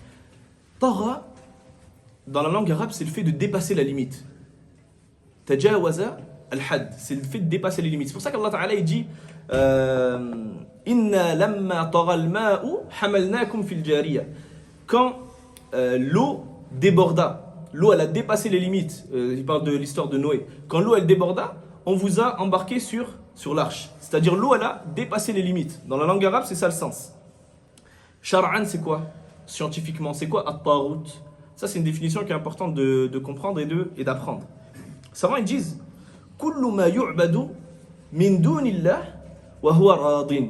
Speaker 1: طغى dans la langue arabe c'est le fait de dépasser la limite. Tajawaza al-had, c'est le fait de dépasser les limites. C'est pour ça qu'Allah Ta'ala il dit Inna lamma tagha al-ma'u hamalnakum fil jariya. Quand l'eau déborda, l'eau elle a dépassé les limites. Il parle de l'histoire de Noé. Quand l'eau elle déborda, on vous a embarqué sur l'arche. C'est-à-dire l'eau elle a dépassé les limites. Dans la langue arabe, c'est ça le sens. Shar'an, c'est quoi? Scientifiquement, c'est quoi at-taghut? Ça, c'est une définition qui est importante de comprendre et d'apprendre. Savants, ils disent Kullu ma yu'badu min dunillah wa huwa radin.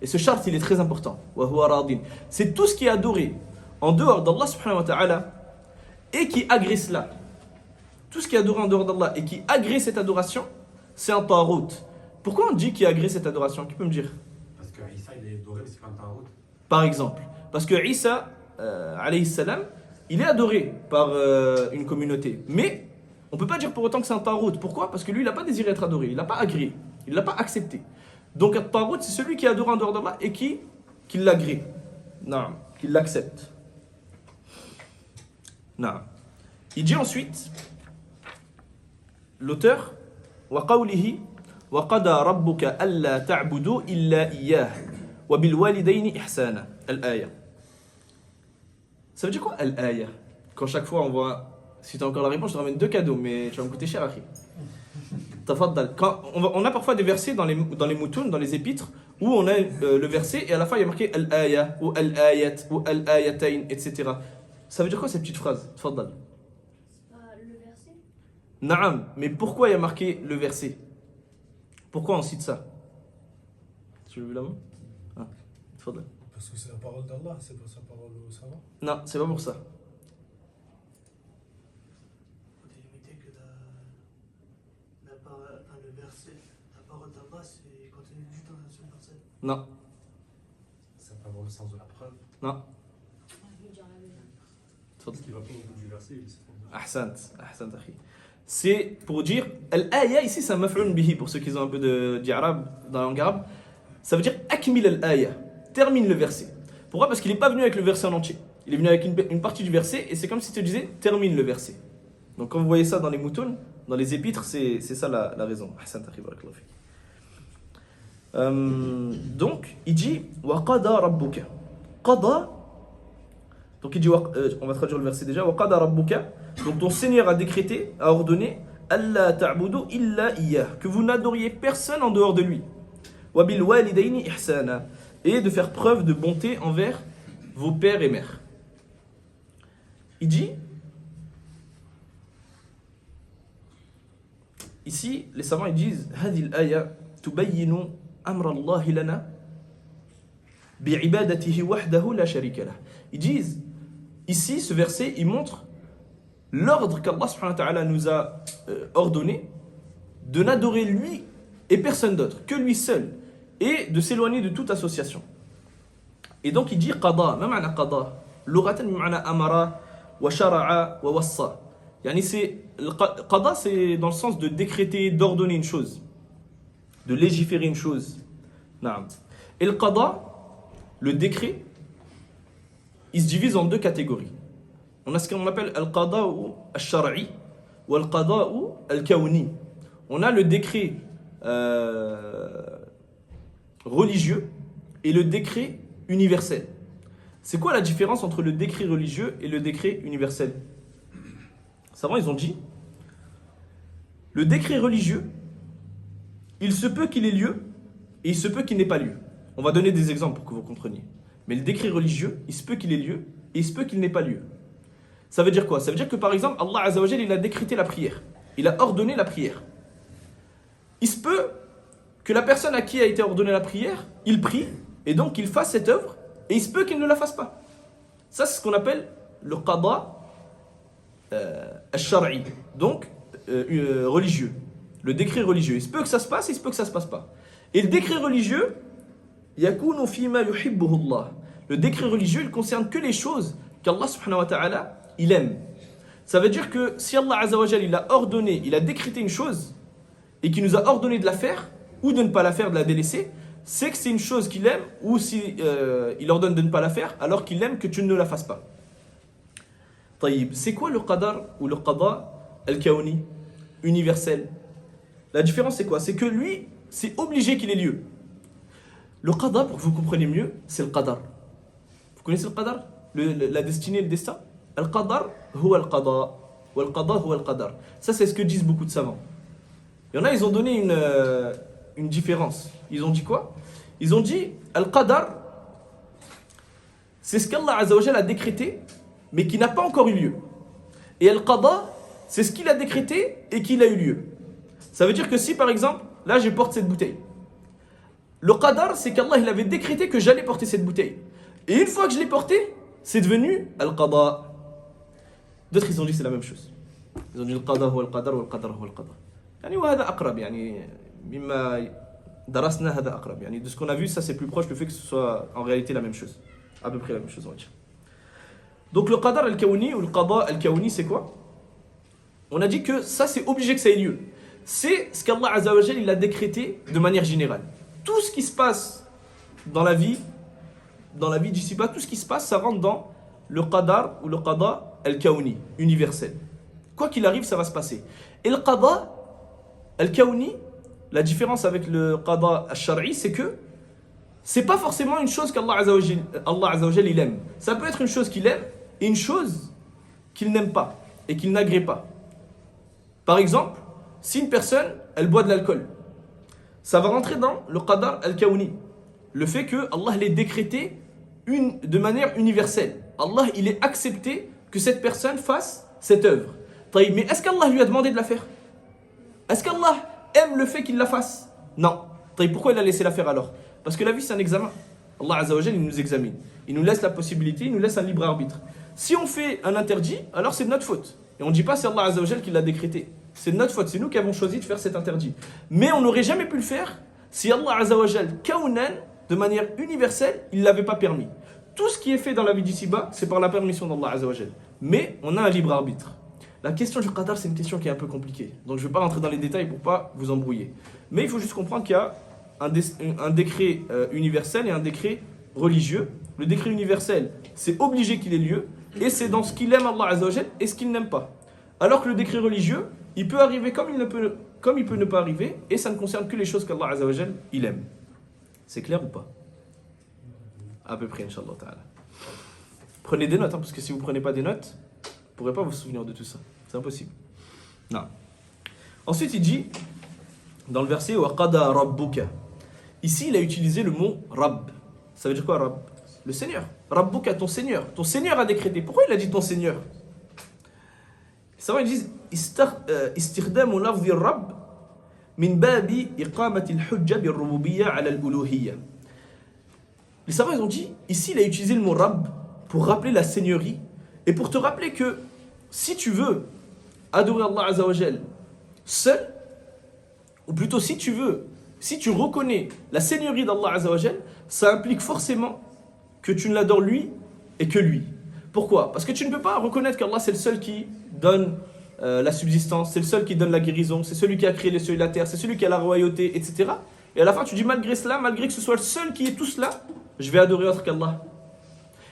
Speaker 1: Et ce charte, il est très important. Wa huwa radin. C'est tout ce qui est adoré en dehors d'Allah subhanahu wa ta'ala et qui agrée cela. Tout ce qui est adoré en dehors d'Allah et qui agrée cette adoration, c'est un taghut. Pourquoi on dit qu'il agrée cette adoration? Qui peut me dire?
Speaker 3: Parce que Isa, il est adoré, mais c'est pas un taghut.
Speaker 1: Par exemple. Parce que Isa, alayhi salam, il est adoré par une communauté. Mais on ne peut pas dire pour autant que c'est un taghut. Pourquoi? Parce que lui, il n'a pas désiré être adoré. Il ne l'a pas agréé. Il ne l'a pas accepté. Donc, un taghut, c'est celui qui est adoré en dehors d'Allah et qui l'agrée. Non, qui l'accepte. Non. Il dit ensuite, l'auteur, وَقَوْلِهِ وَقَدَى رَبُّكَ أَلَّا تَعْبُدُوا إِلَّا إِيَّاهُ وَبِالْوَالِدَيْنِ إِحْسَانًا. Al-Aya. Ça veut dire quoi Al-Aya? Quand chaque fois on voit, si tu as encore la réponse, je te ramène 2 cadeaux, mais tu vas me coûter cher, Akhi. Tafaddal. On a parfois des versets dans les moutoun, dans les épîtres, où on a le verset et à la fin il y a marqué Al-Aya ou Al-Ayat ou Al-Ayatain, etc. Ça veut dire quoi cette petite phrase? Tafaddal.
Speaker 2: C'est pas le verset?
Speaker 1: Naam, mais pourquoi il y a marqué le verset? Pourquoi on cite ça? Tu veux la main? Ah, tafaddal.
Speaker 4: Parce que c'est la parole d'Allah, c'est pas sa parole au savant.
Speaker 1: Non, c'est pas pour ça.
Speaker 5: Faut délimiter que le verset, la parole d'Allah, c'est quand on est juste dans un seul verset.
Speaker 1: Non,
Speaker 3: Ça peut avoir le sens de la preuve.
Speaker 1: non.
Speaker 2: Je vais dire la même.
Speaker 3: Parce qu'il va pas au bout du verset, il se trompe.
Speaker 1: Ahsant, akhi. C'est pour dire, al-aya ici c'est un maf'un bihi pour ceux qui ont un peu d'arabe dans la langue arabe. Ça veut dire akmil al-aya, termine le verset. Pourquoi? Parce qu'il n'est pas venu avec le verset en entier. Il est venu avec une partie du verset et c'est comme si tu disais termine le verset. Donc quand vous voyez ça dans les moutons, dans les épîtres, c'est ça la raison. Ahsant, akhi, barakallahu fik. Donc il dit wa qada rabbuka. Qada. Donc il dit, on va traduire le verset déjà. Wa qada rabbuka. Donc ton Seigneur a décrété, a ordonné, Allah ta'budu illa iyyah, que vous n'adoriez personne en dehors de lui. Wa bil walidayni ihsana, et de faire preuve de bonté envers vos pères et mères. Il dit, ici, les savants ils disent, hadhihi al-aya tubayyinu amra Allah lana bi'ibadatihi wahdahu la sharika lah. Ils disent, ici, ce verset, il montre l'ordre qu'Allah subhanahu wa ta'ala nous a ordonné de n'adorer lui et personne d'autre, que lui seul, et de s'éloigner de toute association. Et donc il dit qada, ma ma'na qada, lughatan ma'na amara wa shara'a wa wassa. Yani qada c'est dans le sens de décréter, d'ordonner une chose, de légiférer une chose. Naam. Et le qada, le décret, il se divise en 2 catégories. On a ce qu'on appelle al-qada'u al-shar'i ou al-qada'u al-kawni. On a le décret religieux et le décret universel. C'est quoi la différence entre le décret religieux et le décret universel? Savants, ils ont dit le décret religieux, il se peut qu'il ait lieu et il se peut qu'il n'ait pas lieu. On va donner des exemples pour que vous compreniez. Mais le décret religieux, il se peut qu'il ait lieu et il se peut qu'il n'ait pas lieu. Ça veut dire quoi? Ça veut dire que par exemple, Allah Azza wa Jalla, il a décrété la prière. il a ordonné la prière. Il se peut que la personne à qui a été ordonnée la prière, il prie, et donc il fasse cette œuvre, et il se peut qu'il ne la fasse pas. Ça, c'est ce qu'on appelle le qada al-shar'i, donc religieux, le décret religieux. Il se peut que ça se passe, il se peut que ça se passe pas. Et le décret religieux, yakunu fima yuhibbuhu Allah. Le décret religieux, il concerne que les choses qu'Allah subhanahu wa ta'ala, il aime. Ça veut dire que si Allah azza wa jalla, il a ordonné, il a décrété une chose, et qu'il nous a ordonné de la faire, ou de ne pas la faire, de la délaisser, c'est que c'est une chose qu'il aime, ou si il ordonne de ne pas la faire, alors qu'il aime que tu ne la fasses pas. Taïb, c'est quoi le qadar ou le qada al-kawni, universel? La différence c'est quoi? C'est que lui, c'est obligé qu'il ait lieu. Le qada, pour que vous compreniez mieux, c'est le qadar. Vous connaissez le qadar? La destinée et le destin? Al-qadar, huwa al-qada. Ou al-qada, huwa al-qadar. Ça, c'est ce que disent beaucoup de savants. Il y en a, ils ont donné une différence. Ils ont dit quoi? Ils ont dit, al-qadar, c'est ce qu'Allah azza wa jalla a décrété, mais qui n'a pas encore eu lieu. Et al-qada, c'est ce qu'il a décrété et qui a eu lieu. Ça veut dire que si, par exemple, là, je porte cette bouteille. Le qadar, c'est qu'Allah, il avait décrété que j'allais porter cette bouteille. Et une fois que je l'ai portée, c'est devenu al-qada. D'autres, ils ont dit c'est la même chose. Ils ont dit al-qada huwa al-qadar, ou al-qadar huwa al-qada. يعني وهذا أقرب يعني مما درسنا هذا أقرب يعني de ce qu'on a vu ça c'est plus proche le fait que ce soit en réalité la même chose à peu près la même chose on va dire. Donc le qadar al-kawni ou le qada al-kawni c'est quoi? On a dit que ça c'est obligé que ça ait lieu. C'est ce qu'Allah azza wa jalla il a décrété de manière générale. Tout ce qui se passe dans la vie d'ici-bas, tout ce qui se passe ça rentre dans le qadar ou le qada al-kawni universel. Quoi qu'il arrive ça va se passer. Et le qada al-kawni, la différence avec le qada al-shar'i, c'est que c'est pas forcément une chose qu'Allah azza wa jalla il aime. Ça peut être une chose qu'il aime et une chose qu'il n'aime pas et qu'il n'agrée pas. Par exemple, si une personne, elle boit de l'alcool, ça va rentrer dans le qadar al-kawni. Le fait que Allah l'ait décrété de manière universelle. Allah, il est accepté que cette personne fasse cette œuvre. Mais est-ce qu'Allah lui a demandé de la faire? Est-ce qu'Allah aime le fait qu'il la fasse? Non. Pourquoi il a laissé la faire alors? Parce que la vie c'est un examen. Allah azza wa jalla, il nous examine. Il nous laisse la possibilité, il nous laisse un libre arbitre. Si on fait un interdit, alors c'est de notre faute. Et on ne dit pas c'est Allah azza wa jalla qui l'a décrété. C'est de notre faute, c'est nous qui avons choisi de faire cet interdit. Mais on n'aurait jamais pu le faire si Allah azza wa jalla, kaunan, de manière universelle, il ne l'avait pas permis. Tout ce qui est fait dans la vie d'ici-bas, c'est par la permission d'Allah azza wa jalla. Mais on a un libre arbitre. La question du qadar, c'est une question qui est un peu compliquée. Donc je ne vais pas rentrer dans les détails pour ne pas vous embrouiller. Mais il faut juste comprendre qu'il y a un décret universel et un décret religieux. Le décret universel, c'est obligé qu'il ait lieu. Et c'est dans ce qu'il aime Allah azza wa jalla et ce qu'il n'aime pas. Alors que le décret religieux, il peut arriver comme il peut ne pas arriver. Et ça ne concerne que les choses qu'Allah azza wa jalla il aime. C'est clair ou pas? À peu près, Inch'Allah ta'ala. Prenez des notes, parce que si vous ne prenez pas des notes, vous ne pourrez pas vous souvenir de tout ça. C'est impossible. Non. Ensuite, il dit, dans le verset, wa qada rabbuka. Ici, il a utilisé le mot Rabb. Ça veut dire quoi, Rabb? Le Seigneur. Rabbuka, ton Seigneur. Ton Seigneur a décrété. Pourquoi il a dit ton Seigneur? Les savants ils disent istirdamu lafzi Rabb min babi iqamati al-hujja bir-rububiyya ala al-uluhiyya. Les savants ils ont dit, ici il a utilisé le mot Rabb pour rappeler la seigneurie et pour te rappeler que si tu veux adorer Allah azza wa jalla seul, ou plutôt si tu reconnais la seigneurie d'Allah azza wa jalla, ça implique forcément que tu ne l'adores lui et que lui. Pourquoi? Parce que tu ne peux pas reconnaître qu'Allah c'est le seul qui donne la subsistance, c'est le seul qui donne la guérison, c'est celui qui a créé les cieux et la terre, c'est celui qui a la royauté, etc. Et à la fin tu dis malgré cela, malgré que ce soit le seul qui est tout cela, je vais adorer autre qu'Allah.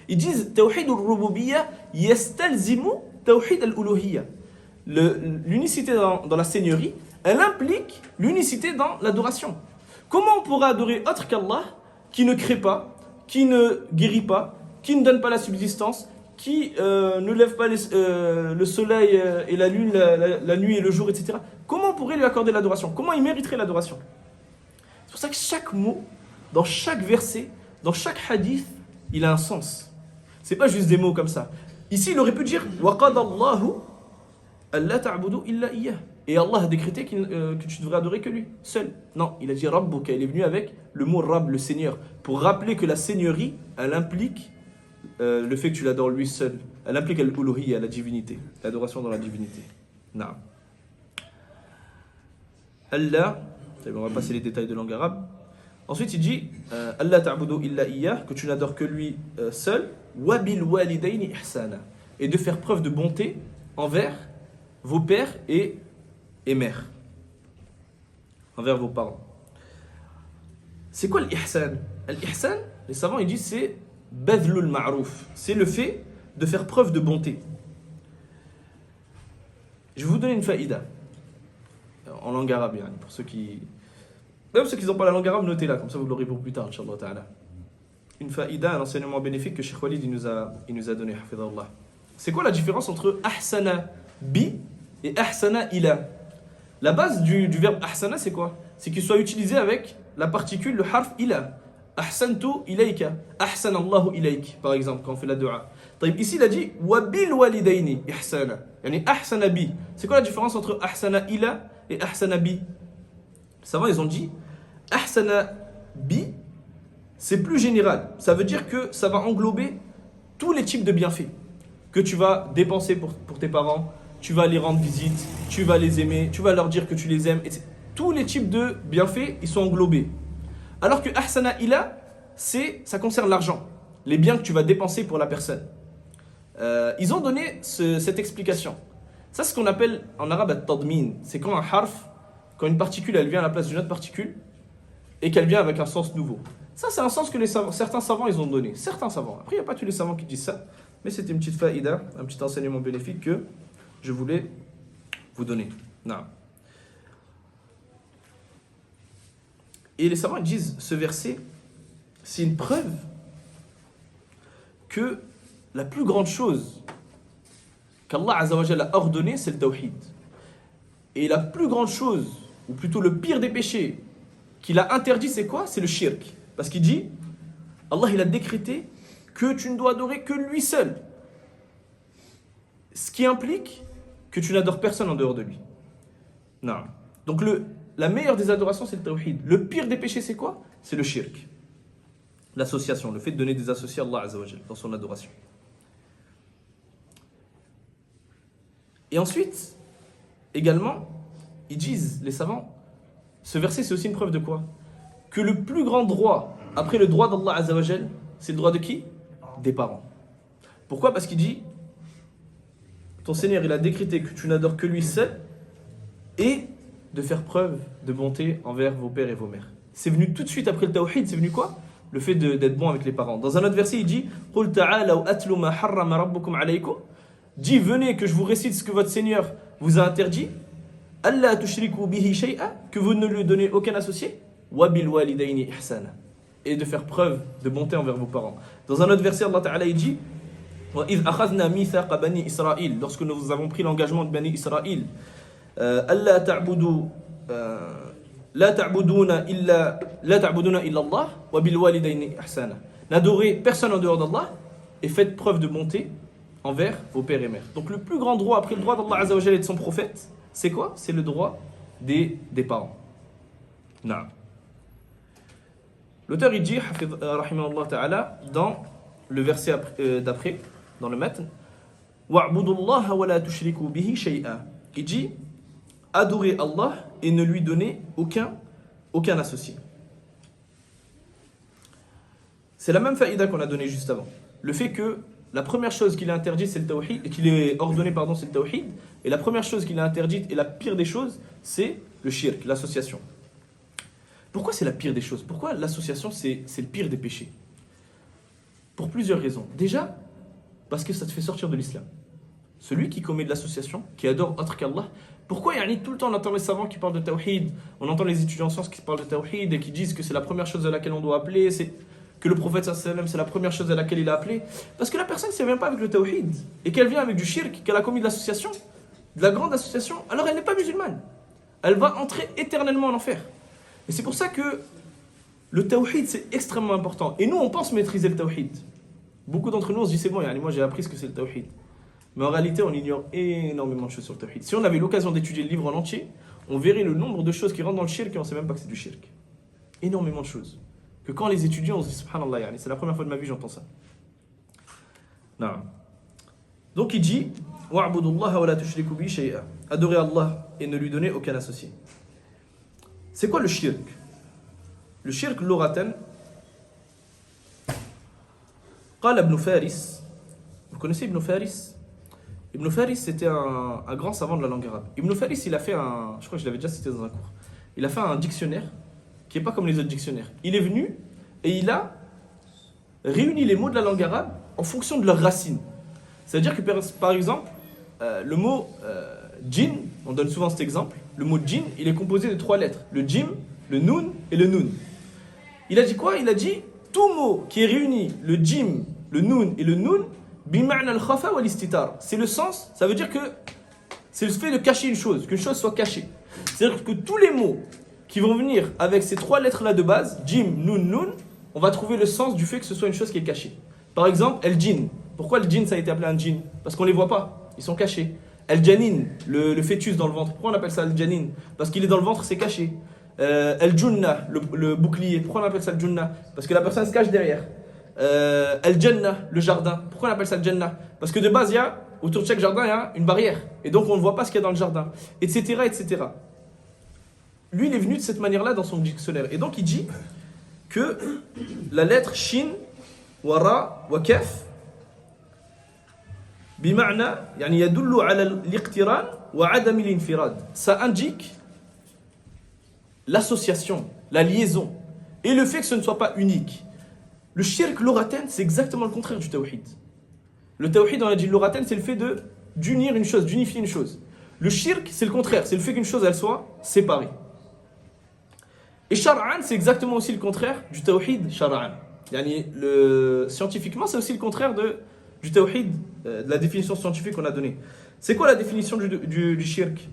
Speaker 1: Ils disent Tawhid al-Rububiyya yastalzimu Tawhid al-Uluhiyya. L'unicité dans la seigneurie, elle implique l'unicité dans l'adoration. Comment on pourra adorer autre qu'Allah qui ne crée pas, qui ne guérit pas, qui ne donne pas la subsistance, qui ne lève pas le soleil et la lune, la nuit et le jour, etc. Comment on pourrait lui accorder l'adoration? Comment il mériterait l'adoration? C'est pour ça que chaque mot, dans chaque verset, dans chaque hadith, il a un sens. C'est pas juste des mots comme ça. Ici, il aurait pu dire « Wa qada Allahu alla ta'budu illa iyyah ». et Allah a décrété que tu devrais adorer que lui, seul. Non, il a dit Rabbuka, il est venu avec le mot Rabb, le Seigneur, pour rappeler que la seigneurie, elle implique le fait que tu l'adores lui seul. Elle implique al-uluhiyya, la divinité, l'adoration dans la divinité. Naam. Allah, on va passer les détails de langue arabe. Ensuite, il dit Allah ta'budu illa iyyah, que tu n'adores que lui seul, wa bil walidayni ihsana, et de faire preuve de bonté envers vos pères et mères, envers vos parents. C'est quoi l'ihsan? L'ihsan, les savants ils disent c'est badlul ma'rouf, c'est le fait de faire preuve de bonté. Je vais vous donner une faïda en langue arabe, pour ceux qui... Même ceux qui n'ont pas la langue arabe, notez-la, comme ça vous l'aurez pour plus tard, Inch'Allah ta'ala. Une faïda, un enseignement bénéfique que Cheikh Walid il nous a donné, hafidhahullah. C'est quoi la différence entre ahsana bi et ahsana ila? La base du verbe ahsana, c'est quoi? C'est qu'il soit utilisé avec la particule, le harf ila. Ahsantu ilayka, ahsan Allahu ilayk, par exemple, quand on fait la dua. Ici, il a dit wa bil walidayni ihsana. Yani ahsana bi. C'est quoi la différence entre ahsana ila et ahsana bi? Les savants, ils ont dit ahsana bi, c'est plus général. Ça veut dire que ça va englober tous les types de bienfaits que tu vas dépenser pour tes parents. Tu vas les rendre visite, tu vas les aimer, tu vas leur dire que tu les aimes. Etc. Tous les types de bienfaits, ils sont englobés. Alors que ahsana ila, ça concerne l'argent, les biens que tu vas dépenser pour la personne. Ils ont donné cette explication. Ça, c'est ce qu'on appelle en arabe at-tadmin. C'est quand un harf, quand une particule, elle vient à la place d'une autre particule et qu'elle vient avec un sens nouveau. Ça, c'est un sens que certains savants, ils ont donné. Certains savants. Après, il n'y a pas tous les savants qui disent ça, mais c'était une petite faïda, un petit enseignement bénéfique que je voulais vous donner. Non. Et les savants disent, ce verset, c'est une preuve que la plus grande chose qu'Allah Azza wa Jalla a ordonné, c'est le tawhid. Et la plus grande chose, ou plutôt le pire des péchés qu'il a interdit, c'est quoi? C'est le shirk. Parce qu'il dit, Allah il a décrété que tu ne dois adorer que lui seul. Ce qui implique que tu n'adores personne en dehors de lui. Non. Donc la meilleure des adorations, c'est le tawhid. Le pire des péchés, c'est quoi? C'est le shirk. L'association, le fait de donner des associés à Allah Azza wa Jalla dans son adoration. Et ensuite, également, ils disent, les savants, ce verset, c'est aussi une preuve de quoi? Que le plus grand droit, après le droit d'Allah Azza wa Jalla, c'est le droit de qui? Des parents. Pourquoi? Parce qu'il dit, ton Seigneur, il a décrété que tu n'adores que lui seul et de faire preuve de bonté envers vos pères et vos mères. C'est venu tout de suite après le tawhid, c'est venu quoi? Le fait d'être bon avec les parents. Dans un autre verset, il dit قُلْ تَعَالَوْا أَتْلُ مَا حَرَّمَ رَبُّكُمْ عَلَيْكُمْ. Dis, venez que je vous récite ce que votre Seigneur vous a interdit. أَلَّا تُشْرِكُوا بِهِ شَيْئًا, que vous ne lui donnez aucun associé. وَبِالْوَالِدَيْنِ إِحْسَانًا, et de faire preuve de bonté envers vos parents. Dans un autre verset, Allah Ta'ala il dit وَإِذْ أَخَذْنَا مِيثَاقَ بَنِي إِسْرَائِيل, lorsque nous avons pris l'engagement de Bani Israël, أَلَّا تَعْبُدُوا لا تعبدون إلا الله وبالوالدين إحسانا. N'adorez personne en dehors d'Allah et faites preuve de bonté envers vos pères et mères. Donc le plus grand droit après le droit d'Allah Azza wa Jalla et de son prophète, c'est quoi? C'est le droit des parents. Non. L'auteur il dit rahimahullah ta'ala dans le verset d'après, dans le matn, wa'budullaha wa la tushriku bihi shay'a. Il dit adorez Allah et ne lui donnez aucun associé. C'est la même faïda qu'on a donnée juste avant. Le fait que la première chose qu'il a interdite, c'est le tawhid, et qu'il est ordonné, pardon, c'est le tawhid, et la première chose qu'il a interdite, et la pire des choses, c'est le shirk, l'association. Pourquoi c'est la pire des choses? Pourquoi l'association, c'est le pire des péchés? Pour plusieurs raisons. Déjà, parce que ça te fait sortir de l'islam. Celui qui commet de l'association, qui adore autre qu'Allah. Pourquoi tout le temps on entend les savants qui parlent de tawhid, on entend les étudiants en sciences qui parlent de tawhid et qui disent que c'est la première chose à laquelle on doit appeler, c'est que le prophète sallam c'est la première chose à laquelle il a appelé? Parce que la personne, si elle ne vient pas avec le tawhid et qu'elle vient avec du shirk, qu'elle a commis de l'association, de la grande association, alors elle n'est pas musulmane. Elle va entrer éternellement en enfer. Et c'est pour ça que le tawhid c'est extrêmement important. Et nous on pense maîtriser le tawhid. Beaucoup d'entre nous on se dit c'est bon, moi j'ai appris ce que c'est le tawhid. Mais en réalité, on ignore énormément de choses sur le tawhid. Si on avait l'occasion d'étudier le livre en entier, on verrait le nombre de choses qui rentrent dans le shirk et on ne sait même pas que c'est du shirk. Énormément de choses. Que quand on les étudie, on se dit subhanallah, yani, c'est la première fois de ma vie que j'entends ça. Non. Donc il dit wa'budullaha wa la tushriku bi shay'a. Adorez Allah et ne lui donnez aucun associé. C'est quoi le shirk? Le shirk loratan. قال ابن فارس. Vous connaissez Ibn Faris? Ibn Faris, c'était un grand savant de la langue arabe. Ibn Faris, il a fait un... Je crois que je l'avais déjà cité dans un cours. Il a fait un dictionnaire qui n'est pas comme les autres dictionnaires. Il est venu et il a réuni les mots de la langue arabe en fonction de leurs racines. C'est-à-dire que, par exemple, le mot djinn, on donne souvent cet exemple, le mot djinn, il est composé de 3 lettres. Le djim, le noun et le noun. Il a dit quoi? Il a dit tout mot qui est réuni, le djim, le noun et le noun, bima'na al-khafa wal istitar. C'est le sens, ça veut dire que c'est le fait de cacher une chose, qu'une chose soit cachée. C'est-à-dire que tous les mots qui vont venir avec ces 3 lettres-là de base, djim, noun, noun, on va trouver le sens du fait que ce soit une chose qui est cachée. Par exemple, el-djinn. Pourquoi le djinn ça a été appelé un djinn? Parce qu'on ne les voit pas, ils sont cachés. El-janin, le fœtus dans le ventre. Pourquoi on appelle ça el-janin? Parce qu'il est dans le ventre, c'est caché. El-junna, le bouclier. Pourquoi on appelle ça le junna? Parce que la personne se cache derrière. El-jannah, le jardin. Pourquoi on appelle ça le jannah? Parce que de base, autour de chaque jardin, il y a une barrière. Et donc, on ne voit pas ce qu'il y a dans le jardin. Etc., etc. Lui, il est venu de cette manière-là dans son dictionnaire. Et donc, il dit que la lettre shin, wa ra, wa kaf, bima'na, yani yadullu ala l'iqtiran wa adami l'infirad. Ça indique l'association, la liaison, et le fait que ce ne soit pas unique. Le shirk loraten, c'est exactement le contraire du tawhid. Le tawhid, on a dit loraten, c'est le fait d'unir une chose, d'unifier une chose. Le shirk, c'est le contraire, c'est le fait qu'une chose, elle soit séparée. Et shar'an, c'est exactement aussi le contraire du tawhid shar'an. Yani, scientifiquement, c'est aussi le contraire du tawhid, de la définition scientifique qu'on a donnée. C'est quoi la définition du shirk?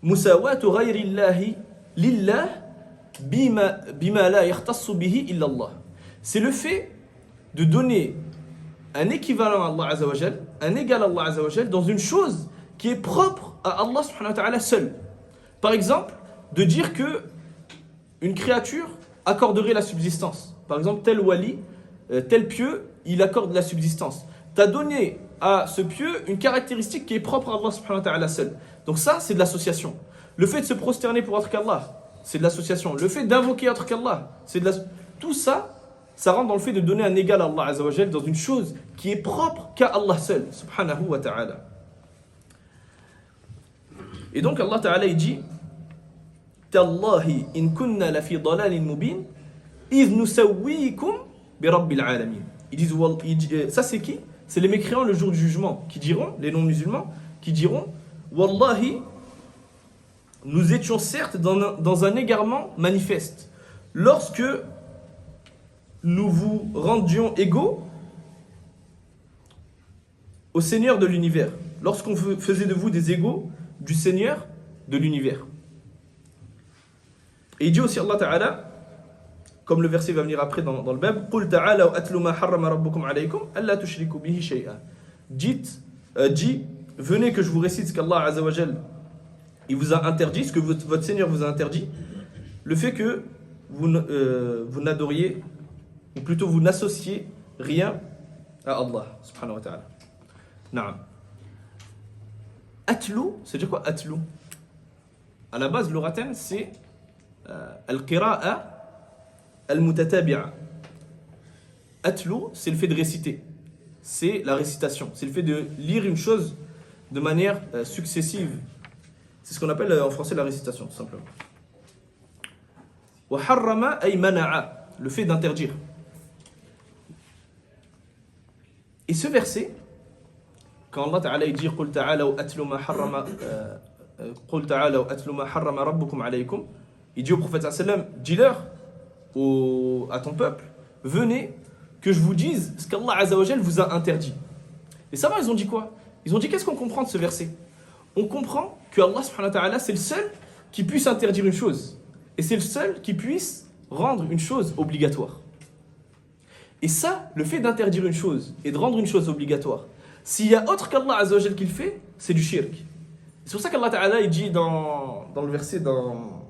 Speaker 1: Musawatu ghayrillahi lillah bima la yakhtassu bihi illa Allah. C'est le fait de donner un équivalent à Allah Azzawajal, un égal à Allah Azzawajal dans une chose qui est propre à Allah subhanahu wa ta'ala seul. Par exemple, de dire que une créature accorderait la subsistance. Par exemple, tel wali, tel pieux, il accorde la subsistance. Tu as donné à ce pieux une caractéristique qui est propre à Allah subhanahu wa ta'ala seul. Donc ça, c'est de l'association. Le fait de se prosterner pour autre qu'Allah, c'est de l'association. Le fait d'invoquer autre qu'Allah, c'est de l'association. Tout ça, ça rentre dans le fait de donner un égal à Allah Azza wa Jal dans une chose qui est propre qu'à Allah seul, subhanahu wa ta'ala. Et donc Allah ta'ala il dit Tallahi in kunna la fi dalalin mubin idh nusawwikum bi rabbil alamin. Ils disent ça c'est qui? C'est les mécréants le jour du jugement qui diront, les non-musulmans, qui diront Wallahi, nous étions certes dans un égarement manifeste lorsque nous vous rendions égaux au Seigneur de l'univers, lorsqu'on faisait de vous des égaux du Seigneur de l'univers. Et il dit aussi Allah Ta'ala, comme le verset va venir après dans le Bab, قُلْ تَعَالَوْا أَتْلُ مَا حَرَّمَ رَبُّكُمْ عَلَيْكُمْ أَلَّا تُشْرِكُوا بِهِ شَيْئًا. Dit, venez que je vous récite ce qu'Allah Azza wa Jal il vous a interdit, ce que votre Seigneur vous a interdit, le fait que vous n'adoriez, ou plutôt vous n'associez rien à Allah subhanahu wa ta'ala. Naam. Atlu, c'est dire quoi atlu? À la base, l'oraten, c'est al-qira'a al-mutatabi'a. Atlu, c'est le fait de réciter. C'est la récitation. C'est le fait de lire une chose de manière successive. C'est ce qu'on appelle en français la récitation, tout simplement. Wa harrama ay mana'a, le fait d'interdire. Et ce verset, quand Allah Ta'ala dit قُلْ تَعَالَوْا أَتْلُ مَا حَرَّمَ رَبُّكُمْ عَلَيْكُمْ, il dit au prophète sallam, dis-leur à ton peuple, venez que je vous dise ce qu'Allah Azza wa Jal vous a interdit. Les savants ils ont dit quoi? Ils ont dit qu'est-ce qu'on comprend de ce verset? On comprend que Allah subhanahu wa ta'ala c'est le seul qui puisse interdire une chose et c'est le seul qui puisse rendre une chose obligatoire. Et ça, le fait d'interdire une chose et de rendre une chose obligatoire, s'il y a autre qu'Allah Azza wa Jal qui le fait, c'est du shirk. C'est pour ça qu'Allah Ta'ala il dit dans le verset dans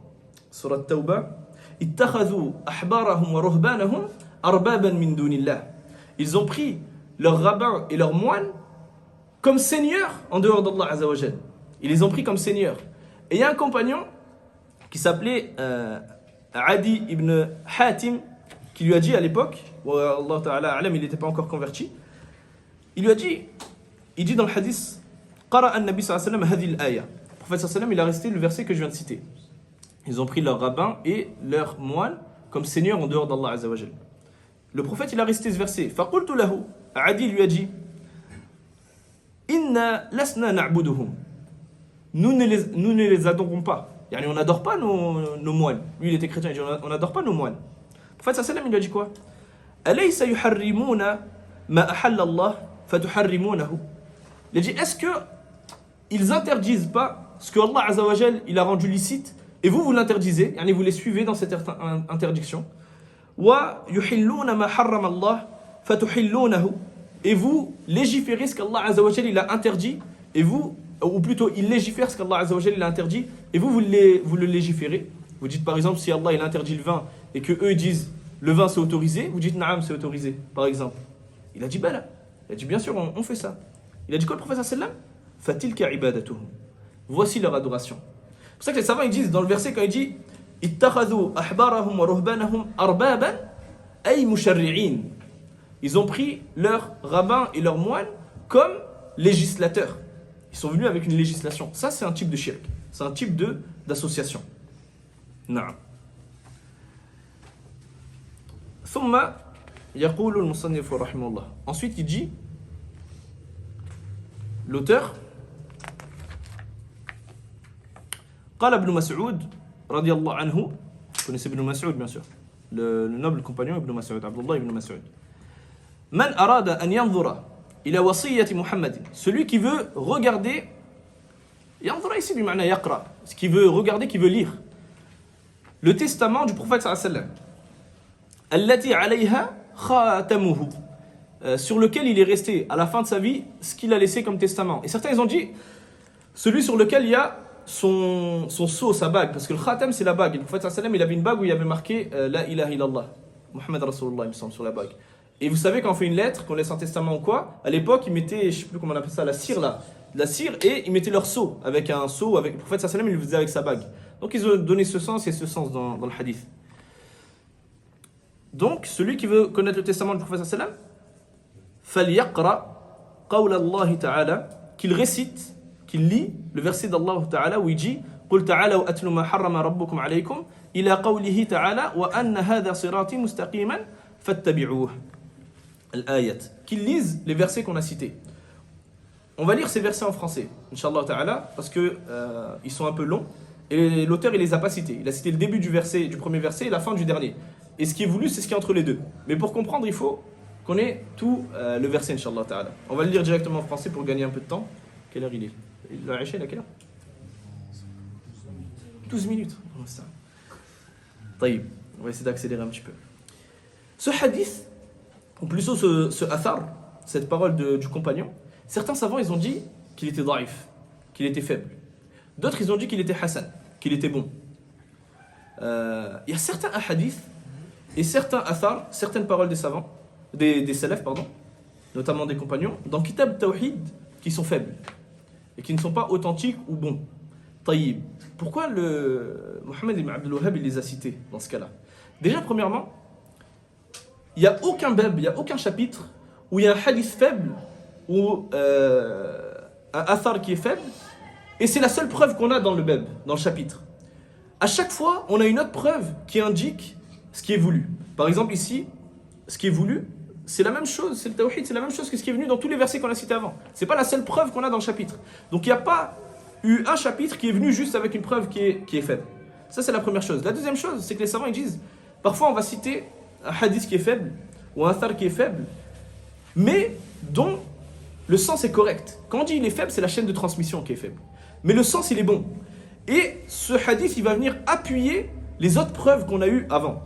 Speaker 1: Surat Tawbah, ittakhadhu ahbarahum wa ruhbanahum arbaban min dunillah. Ils ont pris leurs rabbins et leurs moines comme seigneurs en dehors d'Allah Azza wa Jal. Ils les ont pris comme seigneurs. Et il y a un compagnon qui s'appelait Adi ibn Hatim qui lui a dit à l'époque, Allah Ta'ala alam, il n'était pas encore converti, il lui a dit, il dit dans le hadith, Qara an-Nabi sallallahu alayhi wa sallam hadhihi al-aya. Le prophète sallallahu alayhi wa sallam, il a resté le verset que je viens de citer. Ils ont pris leurs rabbins et leurs moines comme seigneurs en dehors d'Allah Azza wa Jal. Le prophète, il a resté ce verset. Faqultu lahu, Adi lui a dit, Inna lasna na'buduhum. Nous ne les adorons pas. Yani on n'adore pas nos moines. Lui, il était chrétien, il dit, on n'adore pas nos moines. Le prophète sallallahu alayhi wa sallam, il lui a dit quoi? Alaysa yuharrimuna ma ahalla Allah fatuharrimunahu. Il a dit, est-ce que ils interdisent pas ce que Allah Azza wa Jal il a rendu licite et vous l'interdisez, yani vous les suivez dans cette interdiction. Wa yuhilluna ma harrama Allah fatuhillunahu. Et vous légiférez ce qu'Allah Azza wa Jal il a interdit et vous, ou plutôt il légifère ce qu'Allah Azza wa Jal il a interdit et vous le légiférez. Vous dites par exemple si Allah il interdit le vin et que eux disent le vin c'est autorisé, vous dites naam c'est autorisé par exemple. Il a dit bala. Il a dit bien sûr on fait ça. Il a dit quoi le prophète sallallahu alayhi wa sallam? Fatilka ibadatuhum. Voici leur adoration. C'est pour ça que les savants ils disent dans le verset quand il dit ittakhadhu ahbarahum wa ruhbanahum arbaban ay musharri'in. Ils ont pris leurs rabbins et leurs moines comme législateurs. Ils sont venus avec une législation. Ça c'est un type de shirk. C'est un type d'association. Naam. ثم يقول المصنف رحمه الله. Ensuite il dit l'auteur قال ابن مسعود رضي الله عنه. Vous connaissez Ibn Mas'ud bien sûr. Le noble compagnon Ibn Mas'ud, Abdullah Ibn Mas'ud. من أراد أن ينظر إلى وصية محمد. Celui qui veut regarder, ينظر ici بمعنى يقرأ, ce qui veut regarder, qui veut lire le testament du prophète sallallahu alayhi wa sallam. التي عليها خاتمه. Sur lequel il est resté à la fin de sa vie ce qu'il a laissé comme testament. Et certains ils ont dit celui sur lequel il y a son sceau, sa bague, parce que le khatam c'est la bague. Et le prophète sallallahu alayhi wa sallam il avait une bague où il y avait marqué La ilaha illallah Muhammad Rasulullah il me semble sur la bague. Et vous savez quand on fait une lettre, qu'on laisse un testament ou quoi, à l'époque ils mettaient, je sais plus comment on appelle ça, la cire là, la cire, et ils mettaient leur sceau avec un sceau, avec le prophète sallallahu alayhi wa sallam il le faisait avec sa bague. Donc ils ont donné ce sens et ce sens dans le hadith. Donc celui qui veut connaître le testament du prophète sallallahu alayhi wa sallam, فَلْيَقْرَأْ قَوْلَ اللَّهِ تَعَالَى, qu'il récite, qu'il lit le verset d'Allah Ta'ala où il dit قُلْ تَعَالَوْا أَتْلُوا مَا حَرَّمَ رَبُّكُمْ عَلَيْكُمْ إِلَى قَوْلِهِ تَعَالَى وَأَنَّ هَذَا صِرَاطِي مُسْتَقِيمًا فَاتَّبِعُوهُ. Al-ayat. Qu'il lise les versets qu'on a cités. On va lire ces versets en français, Inch'Allah Ta'ala, parce que ils sont un peu longs et l'auteur il les a pas cités. Il a cité le début du premier verset et la fin du dernier. Et ce qui est voulu c'est ce qui est entre les deux. Mais pour comprendre il faut qu'on ait tout le verset, Inch'Allah Ta'ala. On va le lire directement en français pour gagner un peu de temps. Quelle heure il est? Il a Aïcha, il a quelle heure? 12 minutes. Oh, ça. Taïb. On va essayer d'accélérer un petit peu. Ce hadith, ou plutôt ce athar, cette parole du compagnon, certains savants ils ont dit qu'il était daif, qu'il était faible. D'autres ils ont dit qu'il était hasan, qu'il était bon. Il y a certains hadiths et certains athars, certaines paroles des savants, des salafs, pardon, notamment des compagnons, dans Kitab Tawhid, qui sont faibles et qui ne sont pas authentiques ou bons. Taïb. Pourquoi Mohammed ibn Abdul Wahhab il les a cités dans ce cas-là? Déjà, premièrement, il n'y a aucun bab, il n'y a aucun chapitre où il y a un hadith faible ou un athar qui est faible, et c'est la seule preuve qu'on a dans le bab, dans le chapitre. À chaque fois, on a une autre preuve qui indique ce qui est voulu. Par exemple, ici, ce qui est voulu, c'est la même chose, c'est le tawhid, c'est la même chose que ce qui est venu dans tous les versets qu'on a cités avant. C'est pas la seule preuve qu'on a dans le chapitre. Donc il n'y a pas eu un chapitre qui est venu juste avec une preuve qui est faible. Ça c'est la première chose. La deuxième chose, c'est que les savants ils disent, parfois on va citer un hadith qui est faible, ou un athar qui est faible, mais dont le sens est correct. Quand on dit il est faible, c'est la chaîne de transmission qui est faible. Mais le sens il est bon. Et ce hadith il va venir appuyer les autres preuves qu'on a eues avant.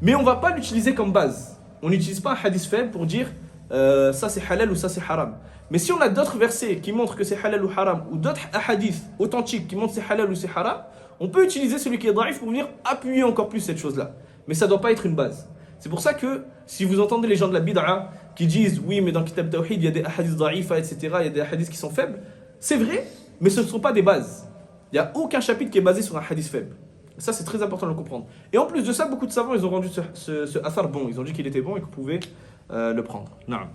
Speaker 1: Mais on ne va pas l'utiliser comme base. On n'utilise pas un hadith faible pour dire ça c'est halal ou ça c'est haram. Mais si on a d'autres versets qui montrent que c'est halal ou haram, ou d'autres hadiths authentiques qui montrent que c'est halal ou c'est haram, on peut utiliser celui qui est daif pour venir appuyer encore plus cette chose-là. Mais ça ne doit pas être une base. C'est pour ça que si vous entendez les gens de la bid'a qui disent oui, mais dans Kitab Tawhid, il y a des hadiths da'ifa, etc., il y a des hadiths qui sont faibles, c'est vrai, mais ce ne sont pas des bases. Il n'y a aucun chapitre qui est basé sur un hadith faible. Ça, c'est très important de le comprendre. Et en plus de ça, beaucoup de savants, ils ont rendu ce athar bon. Ils ont dit qu'il était bon et qu'on pouvait le prendre. Naam.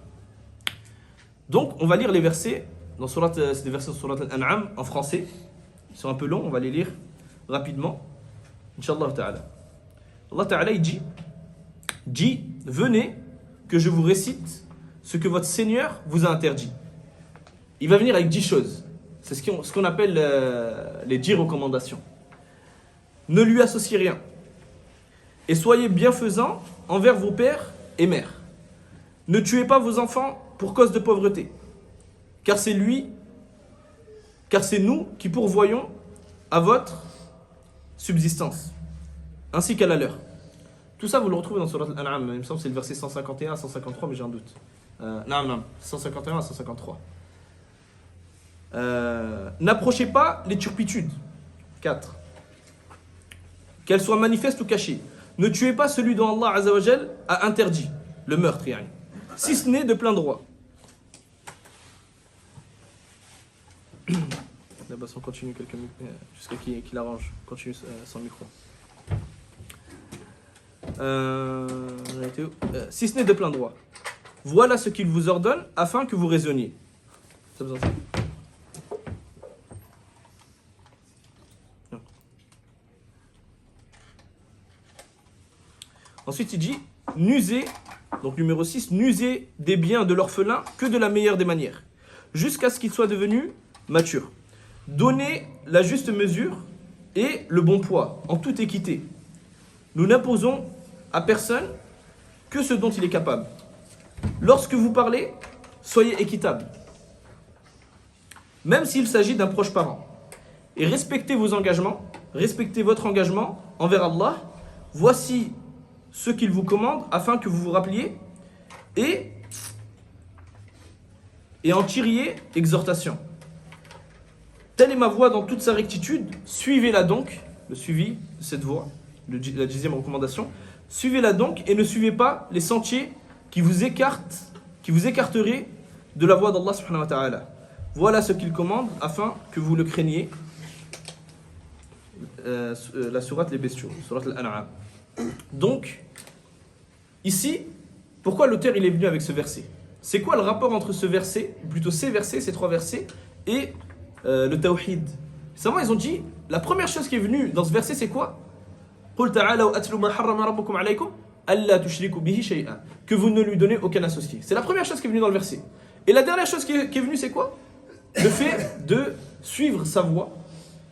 Speaker 1: Donc, on va lire les versets. C'est des versets de Surat Al-An'am en français. Ils sont un peu longs, on va les lire rapidement. Inch'Allah ta'ala. Allah ta'ala, il dit, venez que je vous récite ce que votre Seigneur vous a interdit. Il va venir avec 10 choses. C'est ce qu'on appelle les 10 recommandations. Ne lui associez rien. Et soyez bienfaisants envers vos pères et mères. Ne tuez pas vos enfants pour cause de pauvreté. Car c'est nous qui pourvoyons à votre subsistance, ainsi qu'à la leur. Tout ça, vous le retrouvez dans Surat Al-An'am. Il me semble que c'est le verset 151 à 153, mais j'ai un doute. Non, 151 à 153. N'approchez pas les turpitudes. 4. Qu'elles soient manifestes ou cachées. Ne tuez pas celui dont Allah Azza wa Jal a interdit, le meurtre, yani, si ce n'est de plein droit. Là-bas, on continue quelques minutes, jusqu'à qu'il arrange. Continue sans micro. Si ce n'est de plein droit. Voilà ce qu'il vous ordonne afin que vous raisonniez. Ça vous en fait ? Ensuite, il dit, n'usez, donc numéro 6, n'usez des biens de l'orphelin que de la meilleure des manières, jusqu'à ce qu'il soit devenu mature. Donnez la juste mesure et le bon poids, en toute équité. Nous n'imposons à personne que ce dont il est capable. Lorsque vous parlez, soyez équitable, même s'il s'agit d'un proche parent. Et respectez vos engagements, respectez votre engagement envers Allah. Voici ce qu'il vous commande afin que vous vous rappeliez et en tiriez exhortation. Telle est ma voie dans toute sa rectitude, suivez-la donc, le suivi de cette voie, la 10e recommandation, suivez-la donc et ne suivez pas les sentiers qui vous écarteraient de la voie d'Allah subhanahu wa ta'ala. Voilà ce qu'il commande afin que vous le craigniez. La sourate Les Bestiaux, sourate Al-An'am. Donc, ici, pourquoi l'auteur il est venu avec ce verset? C'est quoi le rapport entre ce verset, plutôt ces versets, ces 3 versets, et le tawhid? Savants, ils ont dit, la première chose qui est venue dans ce verset, c'est quoi? Que vous ne lui donnez aucun associé. C'est la première chose qui est venue dans le verset. Et la dernière chose qui est venue, c'est quoi? Le fait de suivre sa voie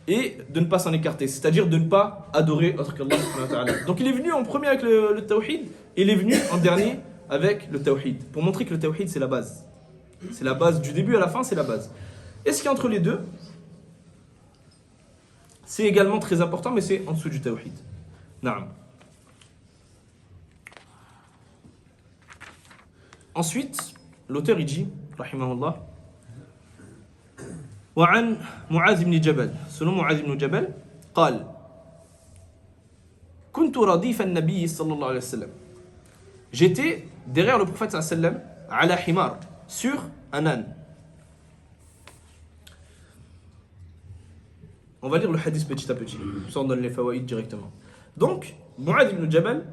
Speaker 1: et de ne pas s'en écarter, c'est-à-dire de ne pas adorer autre qu'Allah subhanahu wa ta'ala. Donc il est venu en premier avec le tawhid, et il est venu en dernier avec le tawhid, pour montrer que le tawhid c'est la base. C'est la base, du début à la fin, c'est la base. Et ce qui est entre les deux, c'est également très important, mais c'est en dessous du tawhid. Naam. Ensuite, l'auteur il dit, rahimahullah, وعن معاذ بن جبل selon معاذ بن جبل قال كنت رديف النبي صلى الله عليه وسلم j'étais derrière le prophète صلى الله عليه وسلم على حمار sur un âne. On va lire le hadith petit à petit, ça on donne les fawaïd directement. Donc Mu'adh ibn Jabal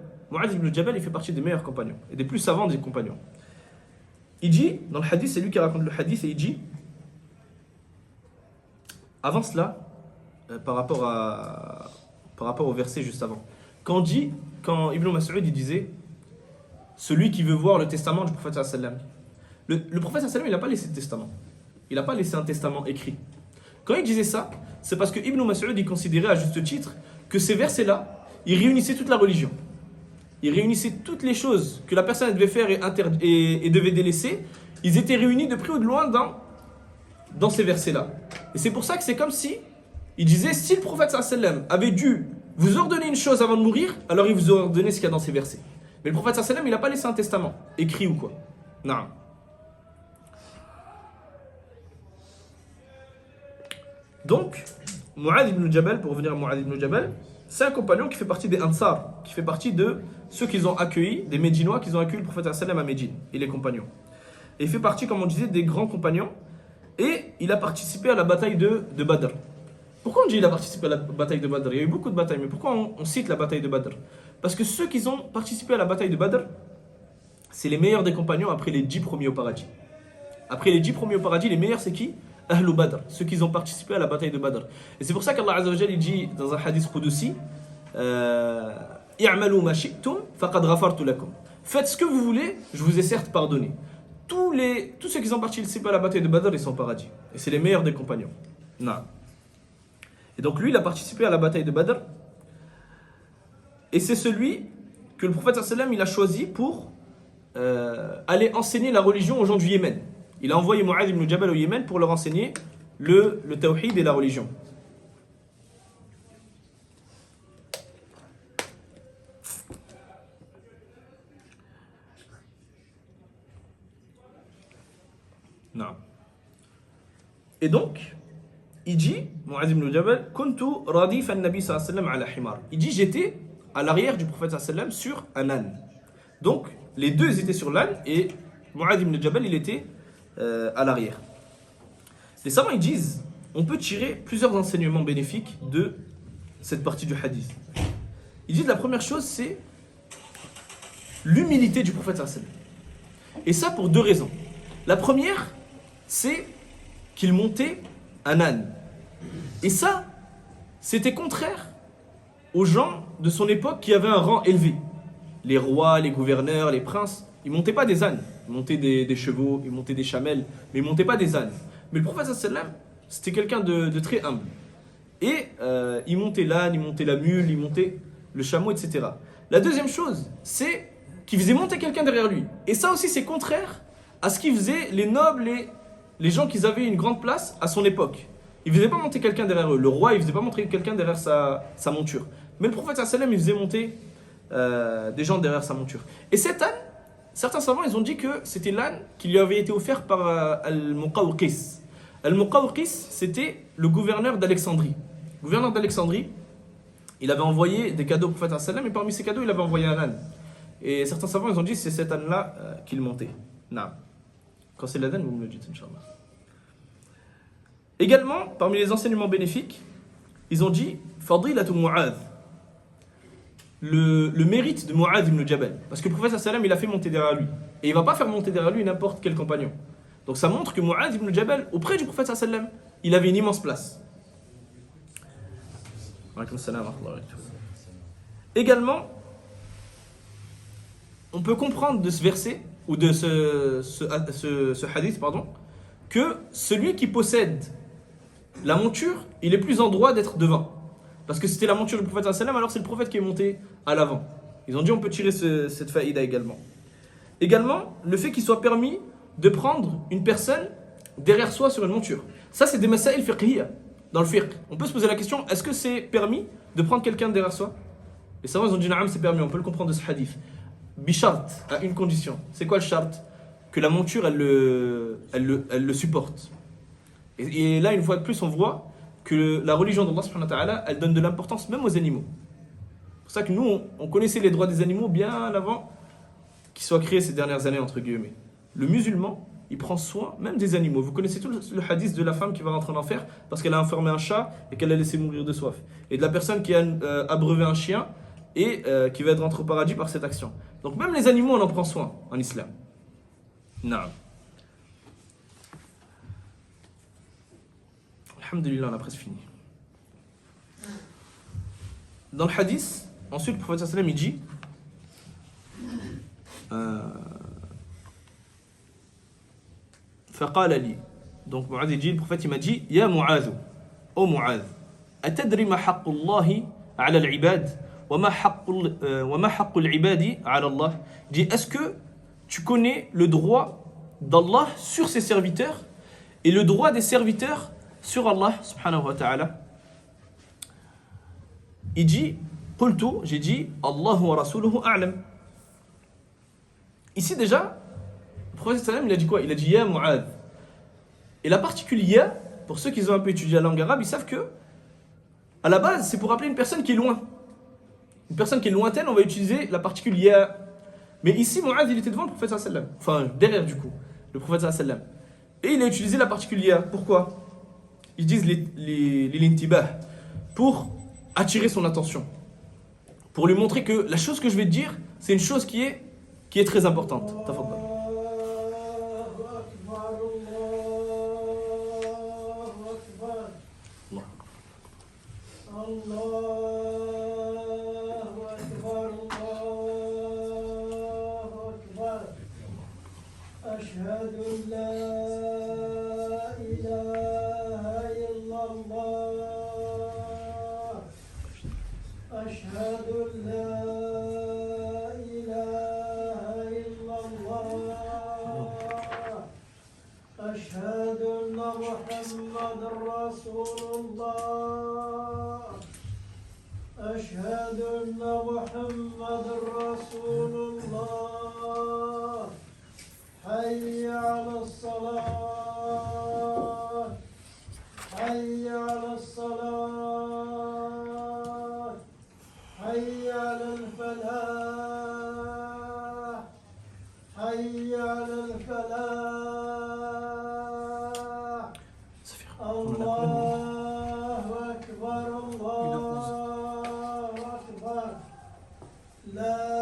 Speaker 1: il fait partie des meilleurs compagnons et des plus savants des compagnons. Il dit dans le hadith, c'est lui qui raconte le hadith, et il dit avant cela, par rapport au verset juste avant, quand Ibn Mas'ud il disait celui qui veut voir le testament du prophète sallallahu alayhi wa sallam, le prophète sallallahu alayhi wa sallam il n'a pas laissé de testament, il n'a pas laissé un testament écrit. Quand il disait ça, c'est parce que Ibn Mas'ud il considérait à juste titre que ces versets là ils réunissaient toute la religion, ils réunissaient toutes les choses que la personne devait faire et devait délaisser. Ils étaient réunis de près ou de loin dans ces versets-là. Et c'est pour ça que c'est comme si il disait, si le prophète sallallahu alayhi wa sallam avait dû vous ordonner une chose avant de mourir, alors il vous aurait ordonné ce qu'il y a dans ces versets. Mais le prophète sallallahu alayhi wa sallam, il n'a pas laissé un testament, écrit ou quoi. Non. Donc, Mu'adh ibn Jabal, pour revenir à Mu'adh ibn Jabal, c'est un compagnon qui fait partie des Ansar, qui fait partie de ceux qu'ils ont accueillis, des Médinois qui ont accueilli le prophète sallam à Médine, et les compagnons. Et il fait partie, comme on disait, des grands compagnons, et il a participé à la bataille de Badr. Pourquoi on dit qu'il a participé à la bataille de Badr? Il y a eu beaucoup de batailles, mais pourquoi on cite la bataille de Badr? Parce que ceux qui ont participé à la bataille de Badr, c'est les meilleurs des compagnons après les 10 premiers au paradis. Après les 10 premiers au paradis, les meilleurs c'est qui? Ahlul Badr, ceux qui ont participé à la bataille de Badr. Et c'est pour ça qu'Allah Azza wa Jalla dit dans un hadith Qudusi, I'malu ma shi'tum faqad ghafartu lakum. Faites ce que vous voulez, je vous ai certes pardonné. Tous ceux qui ont participé à la bataille de Badr, ils sont au paradis. Et c'est les meilleurs des compagnons. Non. Et donc lui, il a participé à la bataille de Badr. Et c'est celui que le prophète sallam il a choisi pour aller enseigner la religion aux gens du Yémen. Il a envoyé Mu'adh ibn Jabal au Yémen pour leur enseigner le tawhid et la religion. Non. Et donc, il dit, Mu'adh ibn Jabal, Kuntu radif an-nabi sallallahu alayhi wa sallam ala himar. Il dit, j'étais à l'arrière du prophète sallallahu alayhi wa sallam sur un âne. Donc, les deux étaient sur l'âne et Mu'adh ibn Jabal, il était à l'arrière. Les savants, ils disent, on peut tirer plusieurs enseignements bénéfiques de cette partie du hadith. Ils disent, la première chose, c'est l'humilité du prophète sallallahu alayhi wa sallam. Et ça pour deux raisons. La première, c'est qu'il montait un âne. Et ça, c'était contraire aux gens de son époque qui avaient un rang élevé. Les rois, les gouverneurs, les princes, ils montaient pas des ânes. Ils montaient des chevaux, ils montaient des chamelles, mais ils montaient pas des ânes. Mais le prophète sallam, c'était quelqu'un de très humble. Et il montait l'âne, il montait la mule, il montait le chameau, etc. La deuxième chose, c'est qu'il faisait monter quelqu'un derrière lui. Et ça aussi, c'est contraire à ce qu'ils faisaient les nobles et les gens qui avaient une grande place à son époque. Ils ne faisaient pas monter quelqu'un derrière eux. Le roi, il ne faisait pas monter quelqu'un derrière sa monture. Mais le prophète sallam, il faisait monter des gens derrière sa monture. Et cet âne, certains savants, ils ont dit que c'était l'âne qui lui avait été offert par Al-Muqawqis. Al-Muqawqis, c'était le gouverneur d'Alexandrie. Le gouverneur d'Alexandrie, il avait envoyé des cadeaux au prophète sallam, et parmi ces cadeaux, il avait envoyé un âne. Et certains savants, ils ont dit que c'est cet âne-là qu'il montait. Non. Quand c'est l'âne, vous me le dites, Inch'Allah. Également, parmi les enseignements bénéfiques, ils ont dit Fadilatu Mu'adh, le mérite de Mu'adh ibn Jabal. Parce que le prophète sallam, il a fait monter derrière lui. Et il ne va pas faire monter derrière lui n'importe quel compagnon. Donc ça montre que Mu'adh ibn Jabal, auprès du prophète sallam, il avait une immense place. Également, on peut comprendre de ce verset, ou de ce hadith, que celui qui possède la monture, il est plus en droit d'être devant. Parce que c'était la monture du prophète sallam, alors c'est le prophète qui est monté à l'avant. Ils ont dit on peut tirer cette faïda également. Également, le fait qu'il soit permis de prendre une personne derrière soi sur une monture. Ça, c'est des masaïl fiqhiyya dans le fiqh. On peut se poser la question, est-ce que c'est permis de prendre quelqu'un derrière soi? Les savants ils ont dit naam, c'est permis, on peut le comprendre de ce hadith. Bishart, à une condition. C'est quoi le shart? Que la monture, elle le supporte. Et là, une fois de plus, on voit que la religion d'Allah subhanahu wa ta'ala, elle donne de l'importance même aux animaux. C'est pour ça que nous, on connaissait les droits des animaux bien avant qu'ils soient créés ces dernières années, entre guillemets. Le musulman, il prend soin même des animaux. Vous connaissez tout le hadith de la femme qui va rentrer en enfer parce qu'elle a enfermé un chat et qu'elle l'a laissé mourir de soif. Et de la personne qui a abreuvé un chien et qui va être rentré au paradis par cette action. Donc même les animaux, on en prend soin en islam. Naam. Alhamdulillah, on a presque fini. Dans le hadith, ensuite le prophète sallam il dit فقال لي. Donc Mu'adh il dit, le prophète il m'a dit Ya Mu'adh, ô Mu'adh, atadri ma haqqu Allahi ala al-ibad wa ma haqqu al-ibadi ala Allah. Il dit, est-ce que tu connais le droit d'Allah sur ses serviteurs et le droit des serviteurs sur Allah subhanahu wa ta'ala? Il dit, qultu, j'ai dit, Allahu wa rasuluhu a'lam. Ici déjà, le prophète sallam il a dit quoi? Il a dit Ya Mu'adh. Et la particule Ya, pour ceux qui ont un peu étudié la langue arabe, ils savent que, à la base, c'est pour appeler une personne qui est loin. Une personne qui est lointaine, on va utiliser la particule ya. Mais ici, Mu'adh, il était devant le prophète sallallahu alayhi wa sallam. Enfin, derrière du coup, le prophète sallallahu alayhi wa sallam. Et il a utilisé la particule ya. Pourquoi? Ils disent les lintibah. Pour attirer son attention. Pour lui montrer que la chose que je vais te dire, c'est une chose qui est très importante. Tafaddal.
Speaker 6: أشهد أن لا إله إلا الله أشهد أن لا إله إلا الله أشهد أن محمد رسول الله أشهد أن محمد رسول الله حي على الصلاة حي على الصلاة حي على الفلاح حي على الفلاح الله أكبر الله أكبر لا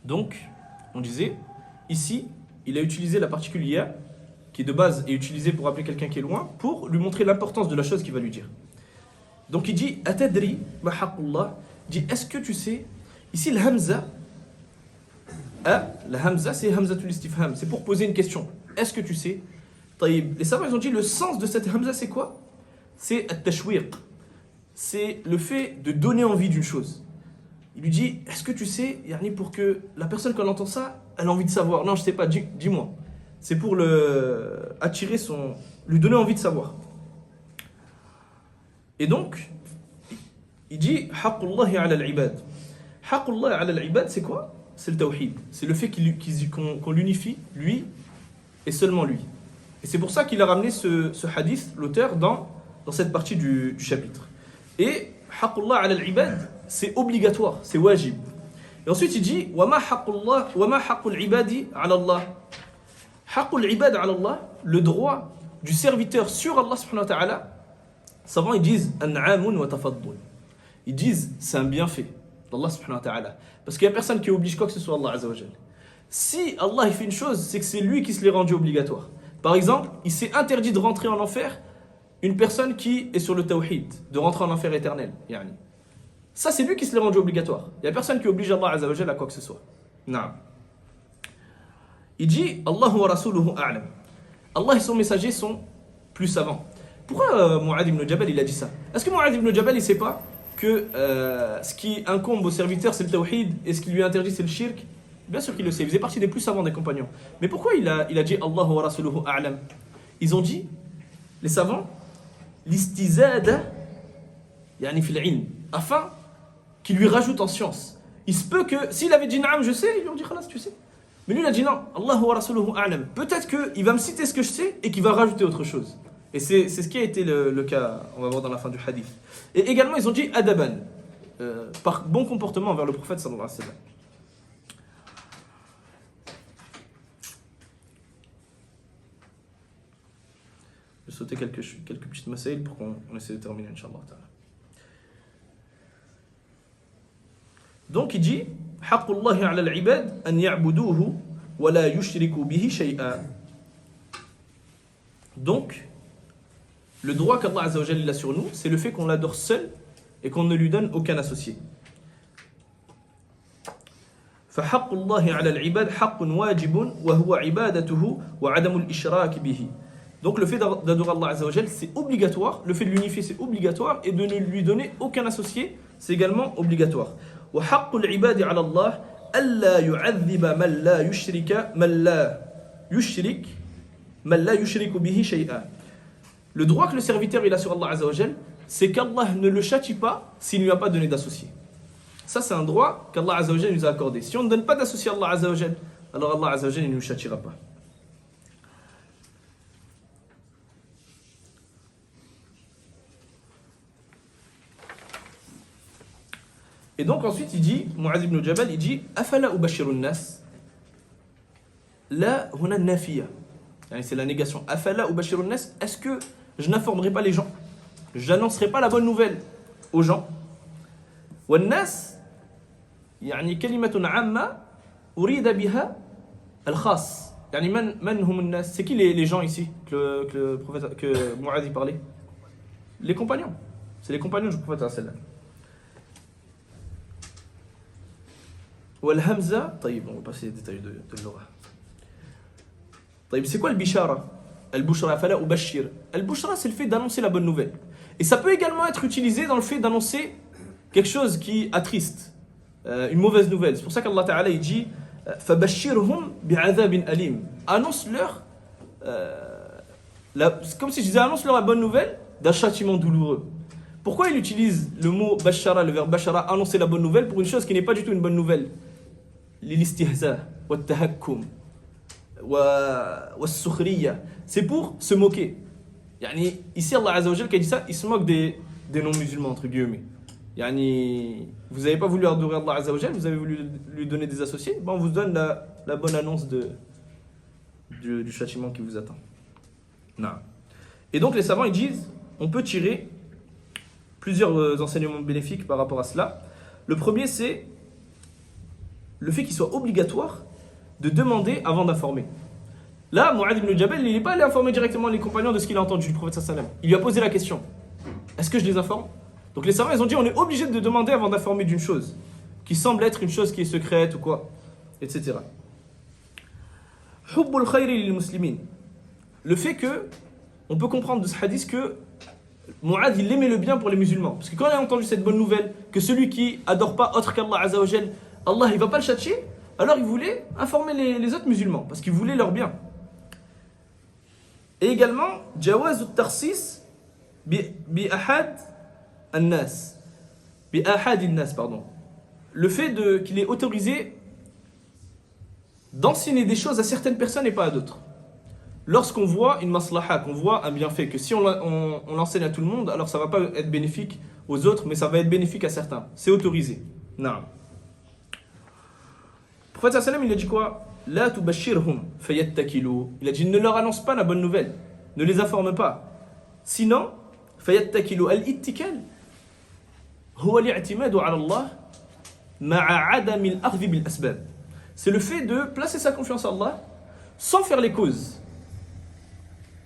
Speaker 1: Donc, on disait, ici, il a utilisé la particule ya, qui de base est utilisée pour appeler quelqu'un qui est loin, pour lui montrer l'importance de la chose qu'il va lui dire. Donc il dit, Atadri ma haqqullah, dit, est-ce que tu sais, ici le hamza, la hamza c'est hamzatul istifham, c'est pour poser une question. Est-ce que tu sais? Les savants ils ont dit, le sens de cette hamza c'est quoi? C'est at-tashwiq, c'est le fait de donner envie d'une chose. Il lui dit, est-ce que tu sais, yani pour que la personne quand elle entend ça, elle a envie de savoir. Non, je sais pas, dis-moi. C'est pour lui donner envie de savoir. Et donc, il dit, haqqullahi ala al-ibad. Haqqullahi ala al-ibad, c'est quoi? C'est le tawhid. C'est le fait qu'on l'unifie, lui, et seulement lui. Et c'est pour ça qu'il a ramené ce hadith, l'auteur, dans cette partie du chapitre. Et haqqullahi ala al-ibad, c'est obligatoire, c'est wajib. Et ensuite il dit wama haqqul ibadi ala Allah. Haqqul ibad ala Allah, le droit du serviteur sur Allah subhanahu wa ta'ala. Savants ils disent an'amun wa tafaddul. Ils disent c'est un bienfait d'Allah subhanahu wa ta'ala parce qu'il y a personne qui oblige quoi que ce soit Allah azza wa jalla. Si Allah il fait une chose, c'est que c'est lui qui se l'est rendu obligatoire. Par exemple, il s'est interdit de rentrer en enfer une personne qui est sur le tawhid, de rentrer en enfer éternel, yani. Ça, c'est lui qui se l'est rendu obligatoire. Il n'y a personne qui oblige Allah Azza wa Jalla à quoi que ce soit. Naam. Il dit Allahu wa rasuluhu a'lam. Allah et son messager sont plus savants. Pourquoi Mu'adh ibn Jabal il a dit ça? Est-ce que Mu'adh ibn Jabal il ne sait pas que ce qui incombe au serviteur c'est le tawhid et ce qui lui est interdit c'est le shirk? Bien sûr qu'il le sait. Il faisait partie des plus savants des compagnons. Mais pourquoi il a dit Allahu wa rasuluhu a'lam? Ils ont dit, les savants, l'istizada yani fil ilm, afin qu'il lui rajoute en science. Il se peut que, s'il avait dit naam, je sais, ils lui ont dit khalas, tu sais. Mais lui, il a dit non, Allahu wa rasuluhu a'lam. Peut-être qu'il va me citer ce que je sais et qu'il va rajouter autre chose. Et c'est ce qui a été le cas, on va voir dans la fin du hadith. Et également, ils ont dit adaban, par bon comportement envers le prophète sallallahu alayhi wa sallam. Je vais sauter quelques petites masaïl pour qu'on essaie de terminer, Inch'Allah. Donc il dit haqqullahi ala al-ibad an ya'buduhu wa la yushriku bihi shay'a. Donc le droit qu'Allah Azza wa Jalla a sur nous, c'est le fait qu'on l'adore seul et qu'on ne lui donne aucun associé. فحق الله على العباد حق واجب وهو عبادته وعدم الإشراك به. Donc le fait d'adorer Allah Azza wa Jalla, c'est obligatoire, le fait de l'unifier c'est obligatoire et de ne lui donner aucun associé, c'est également obligatoire. وحق العباد على الله ألا يعذب من لا يشرك به شيئا. Le droit que le serviteur il a sur Allah Azza wa Jalla, c'est qu'Allah ne le châtie pas s'il ne lui a pas donné d'associé. Ça, c'est un droit qu'Allah Azza wa Jal nous a accordé. Si on ne donne pas d'associé à Allah Azza wa Jal, alors Allah Azza wa Jal ne nous châtiera pas. Et donc ensuite il dit, Mu'adh ibn Jabal, il dit Afala ubashiru nas. Là, on a nafiya. C'est la négation. Afala ubashiru nas. Est-ce que je n'informerai pas les gens? Je n'annoncerai pas la bonne nouvelle aux gens? Wa nas, يعني كلمة عامة أريد بها الخاص. يعني من هم الناس? C'est qui les gens ici que le prophète, que Mu'adh parlait? Les compagnons. C'est les compagnons du prophète sallallahu alayhi wa sallam. والهمزة طيب on va passer les détails de اللغة. طيب c'est quoi le bishara? Al-bushra fala ubashir. Al-bushra c'est le fait d'annoncer la bonne nouvelle. Et ça peut également être utilisé dans le fait d'annoncer quelque chose qui attriste, une mauvaise nouvelle. C'est pour ça qu'Allah Ta'ala il dit fabashirhum bi'adhabin alim. Annonce-leur comme si je disais annonce-leur la bonne nouvelle d'un châtiment douloureux. Pourquoi il utilise le mot bashara, le verbe bashara, annoncer la bonne nouvelle pour une chose qui n'est pas du tout une bonne nouvelle? L'istihza, wa tahakkum, wa sukhriya. C'est pour se moquer. Yani, ici Allah Azza wa Jal qui a dit ça, il se moque des non-musulmans entre guillemets. Yani, vous n'avez pas voulu adorer Allah Azza wa Jal, vous avez voulu lui donner des associés, on vous donne la bonne annonce du châtiment qui vous attend. Non. Et donc les savants ils disent, on peut tirer plusieurs enseignements bénéfiques par rapport à cela. Le premier, c'est le fait qu'il soit obligatoire de demander avant d'informer. Là, Mu'adh ibn Jabal, il n'est pas allé informer directement les compagnons de ce qu'il a entendu du prophète sallallahu alayhi wa sallam. Il lui a posé la question. Est-ce que je les informe? Donc les savants, ils ont dit, on est obligé de demander avant d'informer d'une chose qui semble être une chose qui est secrète ou quoi, etc. Hubbul khayri lil muslimin. Le fait que, on peut comprendre de ce hadith que Mu'adh, il aimait le bien pour les musulmans. Parce que quand il a entendu cette bonne nouvelle, que celui qui adore pas autre qu'Allah Azza wa Jal, Allah il va pas le châtier, alors il voulait informer les autres musulmans, parce qu'il voulait leur bien. Et également, Jawaz al-Tarsis bi ahad al-nas. Bi ahad al-nas, pardon. Le fait qu'il est autorisé d'enseigner des choses à certaines personnes et pas à d'autres. Lorsqu'on voit une maslaha, qu'on voit un bienfait, que si on l'enseigne à tout le monde, alors ça ne va pas être bénéfique aux autres, mais ça va être bénéfique à certains. C'est autorisé. Non. Le prophète sallam, il a dit quoi? La tubashirhum fayattakilu. Il a dit ne leur annonce pas la bonne nouvelle, ne les informe pas. Sinon, fayattakilu al-ittikal huwa li'timadu ala Allah ma'a adami al-akhdh bil asbab. C'est le fait de placer sa confiance en Allah sans faire les causes.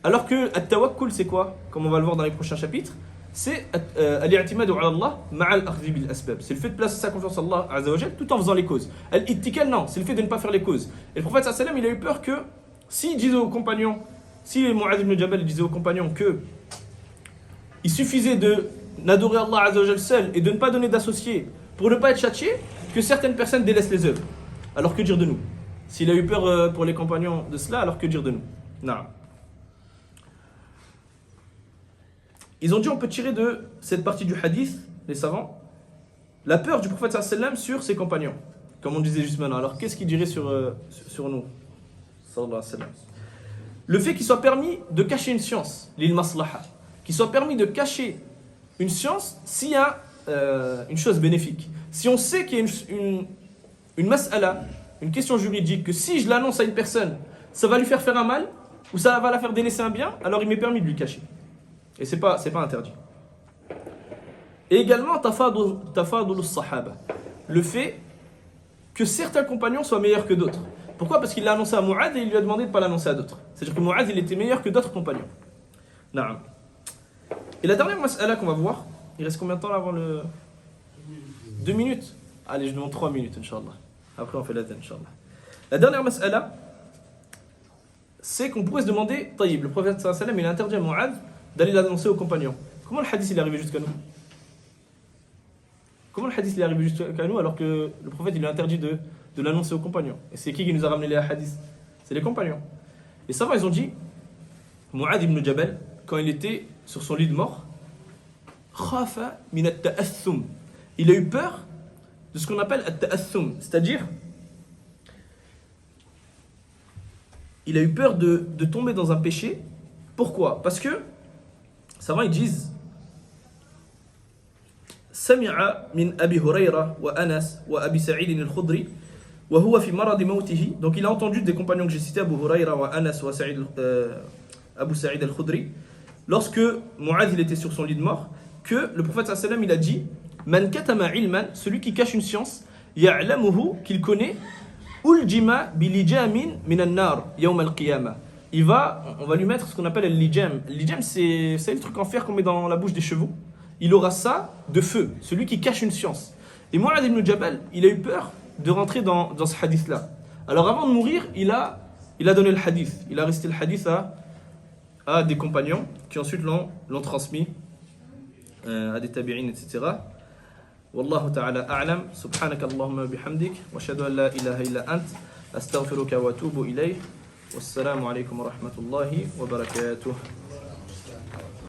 Speaker 1: Alors que at-tawakkul c'est quoi? Comme on va le voir dans les prochains chapitres, c'est al-i'timadu ala Allah ma'a al-akhdh bil asbab. C'est le fait de placer sa confiance en Allah Azza wa Jal tout en faisant les causes. Al-ittikal non, c'est le fait de ne pas faire les causes. Et le prophète sallallahu alayhi wa sallam, il a eu peur que s'il disait aux compagnons, si Mu'adh ibn Jabal disait aux compagnons que il suffisait de n'adorer Allah Azza wa Jal seul et de ne pas donner d'associés pour ne pas être châtié, que certaines personnes délaissent les œuvres. Alors que dire de nous? S'il a eu peur pour les compagnons de cela, alors que dire de nous? Non. Ils ont dit on peut tirer de cette partie du hadith, les savants, la peur du prophète sallallahu alayhi wa sallam sur ses compagnons. Comme on disait juste maintenant. Alors qu'est-ce qu'il dirait sur nous? Sallallahu alayhi wa sallam. Le fait qu'il soit permis de cacher une science, l'il maslaha, qu'il soit permis de cacher une science s'il y a une chose bénéfique. Si on sait qu'il y a une mas'ala, une question juridique, que si je l'annonce à une personne, ça va lui faire un mal, ou ça va la faire délaisser un bien, alors il m'est permis de lui cacher. Et c'est pas interdit. Et également, tafadul sahaba. Le fait que certains compagnons soient meilleurs que d'autres. Pourquoi? Parce qu'il l'a annoncé à Mu'adh et il lui a demandé de ne pas l'annoncer à d'autres. C'est-à-dire que Mu'adh, il était meilleur que d'autres compagnons. Naam. Et la dernière mas'ala qu'on va voir, il reste combien de temps là avant le... 2 minutes. Allez, je demande 3 minutes, Inch'Allah. Après, on fait la tête, Inch'Allah. La dernière mas'ala, c'est qu'on pourrait se demander, taïb, le prophète sallallahu alayhi wa sallam, il a interdit à Mu'adh d'aller l'annoncer aux compagnons. Comment le hadith il est arrivé jusqu'à nous? Comment le hadith il est arrivé jusqu'à nous alors que le prophète il a interdit de l'annoncer aux compagnons? Et c'est qui nous a ramené les hadiths? C'est les compagnons. Et ça va, ils ont dit, Mu'adh ibn Jabal, quand il était sur son lit de mort, khafa min at-ta'athum. Il a eu peur de ce qu'on appelle at-ta'athum, c'est-à-dire il a eu peur de tomber dans un péché. Pourquoi? Parce que savants ils disent Sami'a min Abi Hurayra wa Anas wa Abi Sa'id al-Khudri wa huwa fi marad mawtihi. Donc il a entendu des compagnons que j'ai cités, Abu Hurayra wa Anas wa Abu Sa'id al-Khudri, lorsque Mu'adh il était sur son lit de mort, que le prophète sallallahu alayhi wa sallam il a dit Man katama ilman, celui qui cache une science, ya'lamuhu, qu'il connaît, uljima bilijamin minan nar yawm al-qiyamah. On va lui mettre ce qu'on appelle le lijam. Le lijam, c'est le truc en fer qu'on met dans la bouche des chevaux. Il aura ça de feu, celui qui cache une science. Et Mu'adh ibn Jabal, il a eu peur de rentrer dans ce hadith-là. Alors avant de mourir, il a donné le hadith. Il a récité le hadith à des compagnons qui ensuite l'ont transmis à des tabi'in, etc. Wallahu ta'ala a'lam. Subhanaka Allahumma bihamdik. Wa ashhadu an la ilaha illa ant. Astaghfiruka wa atubu ilayh. Wassalamu alaykum wa rahmatullahi wa barakatuh.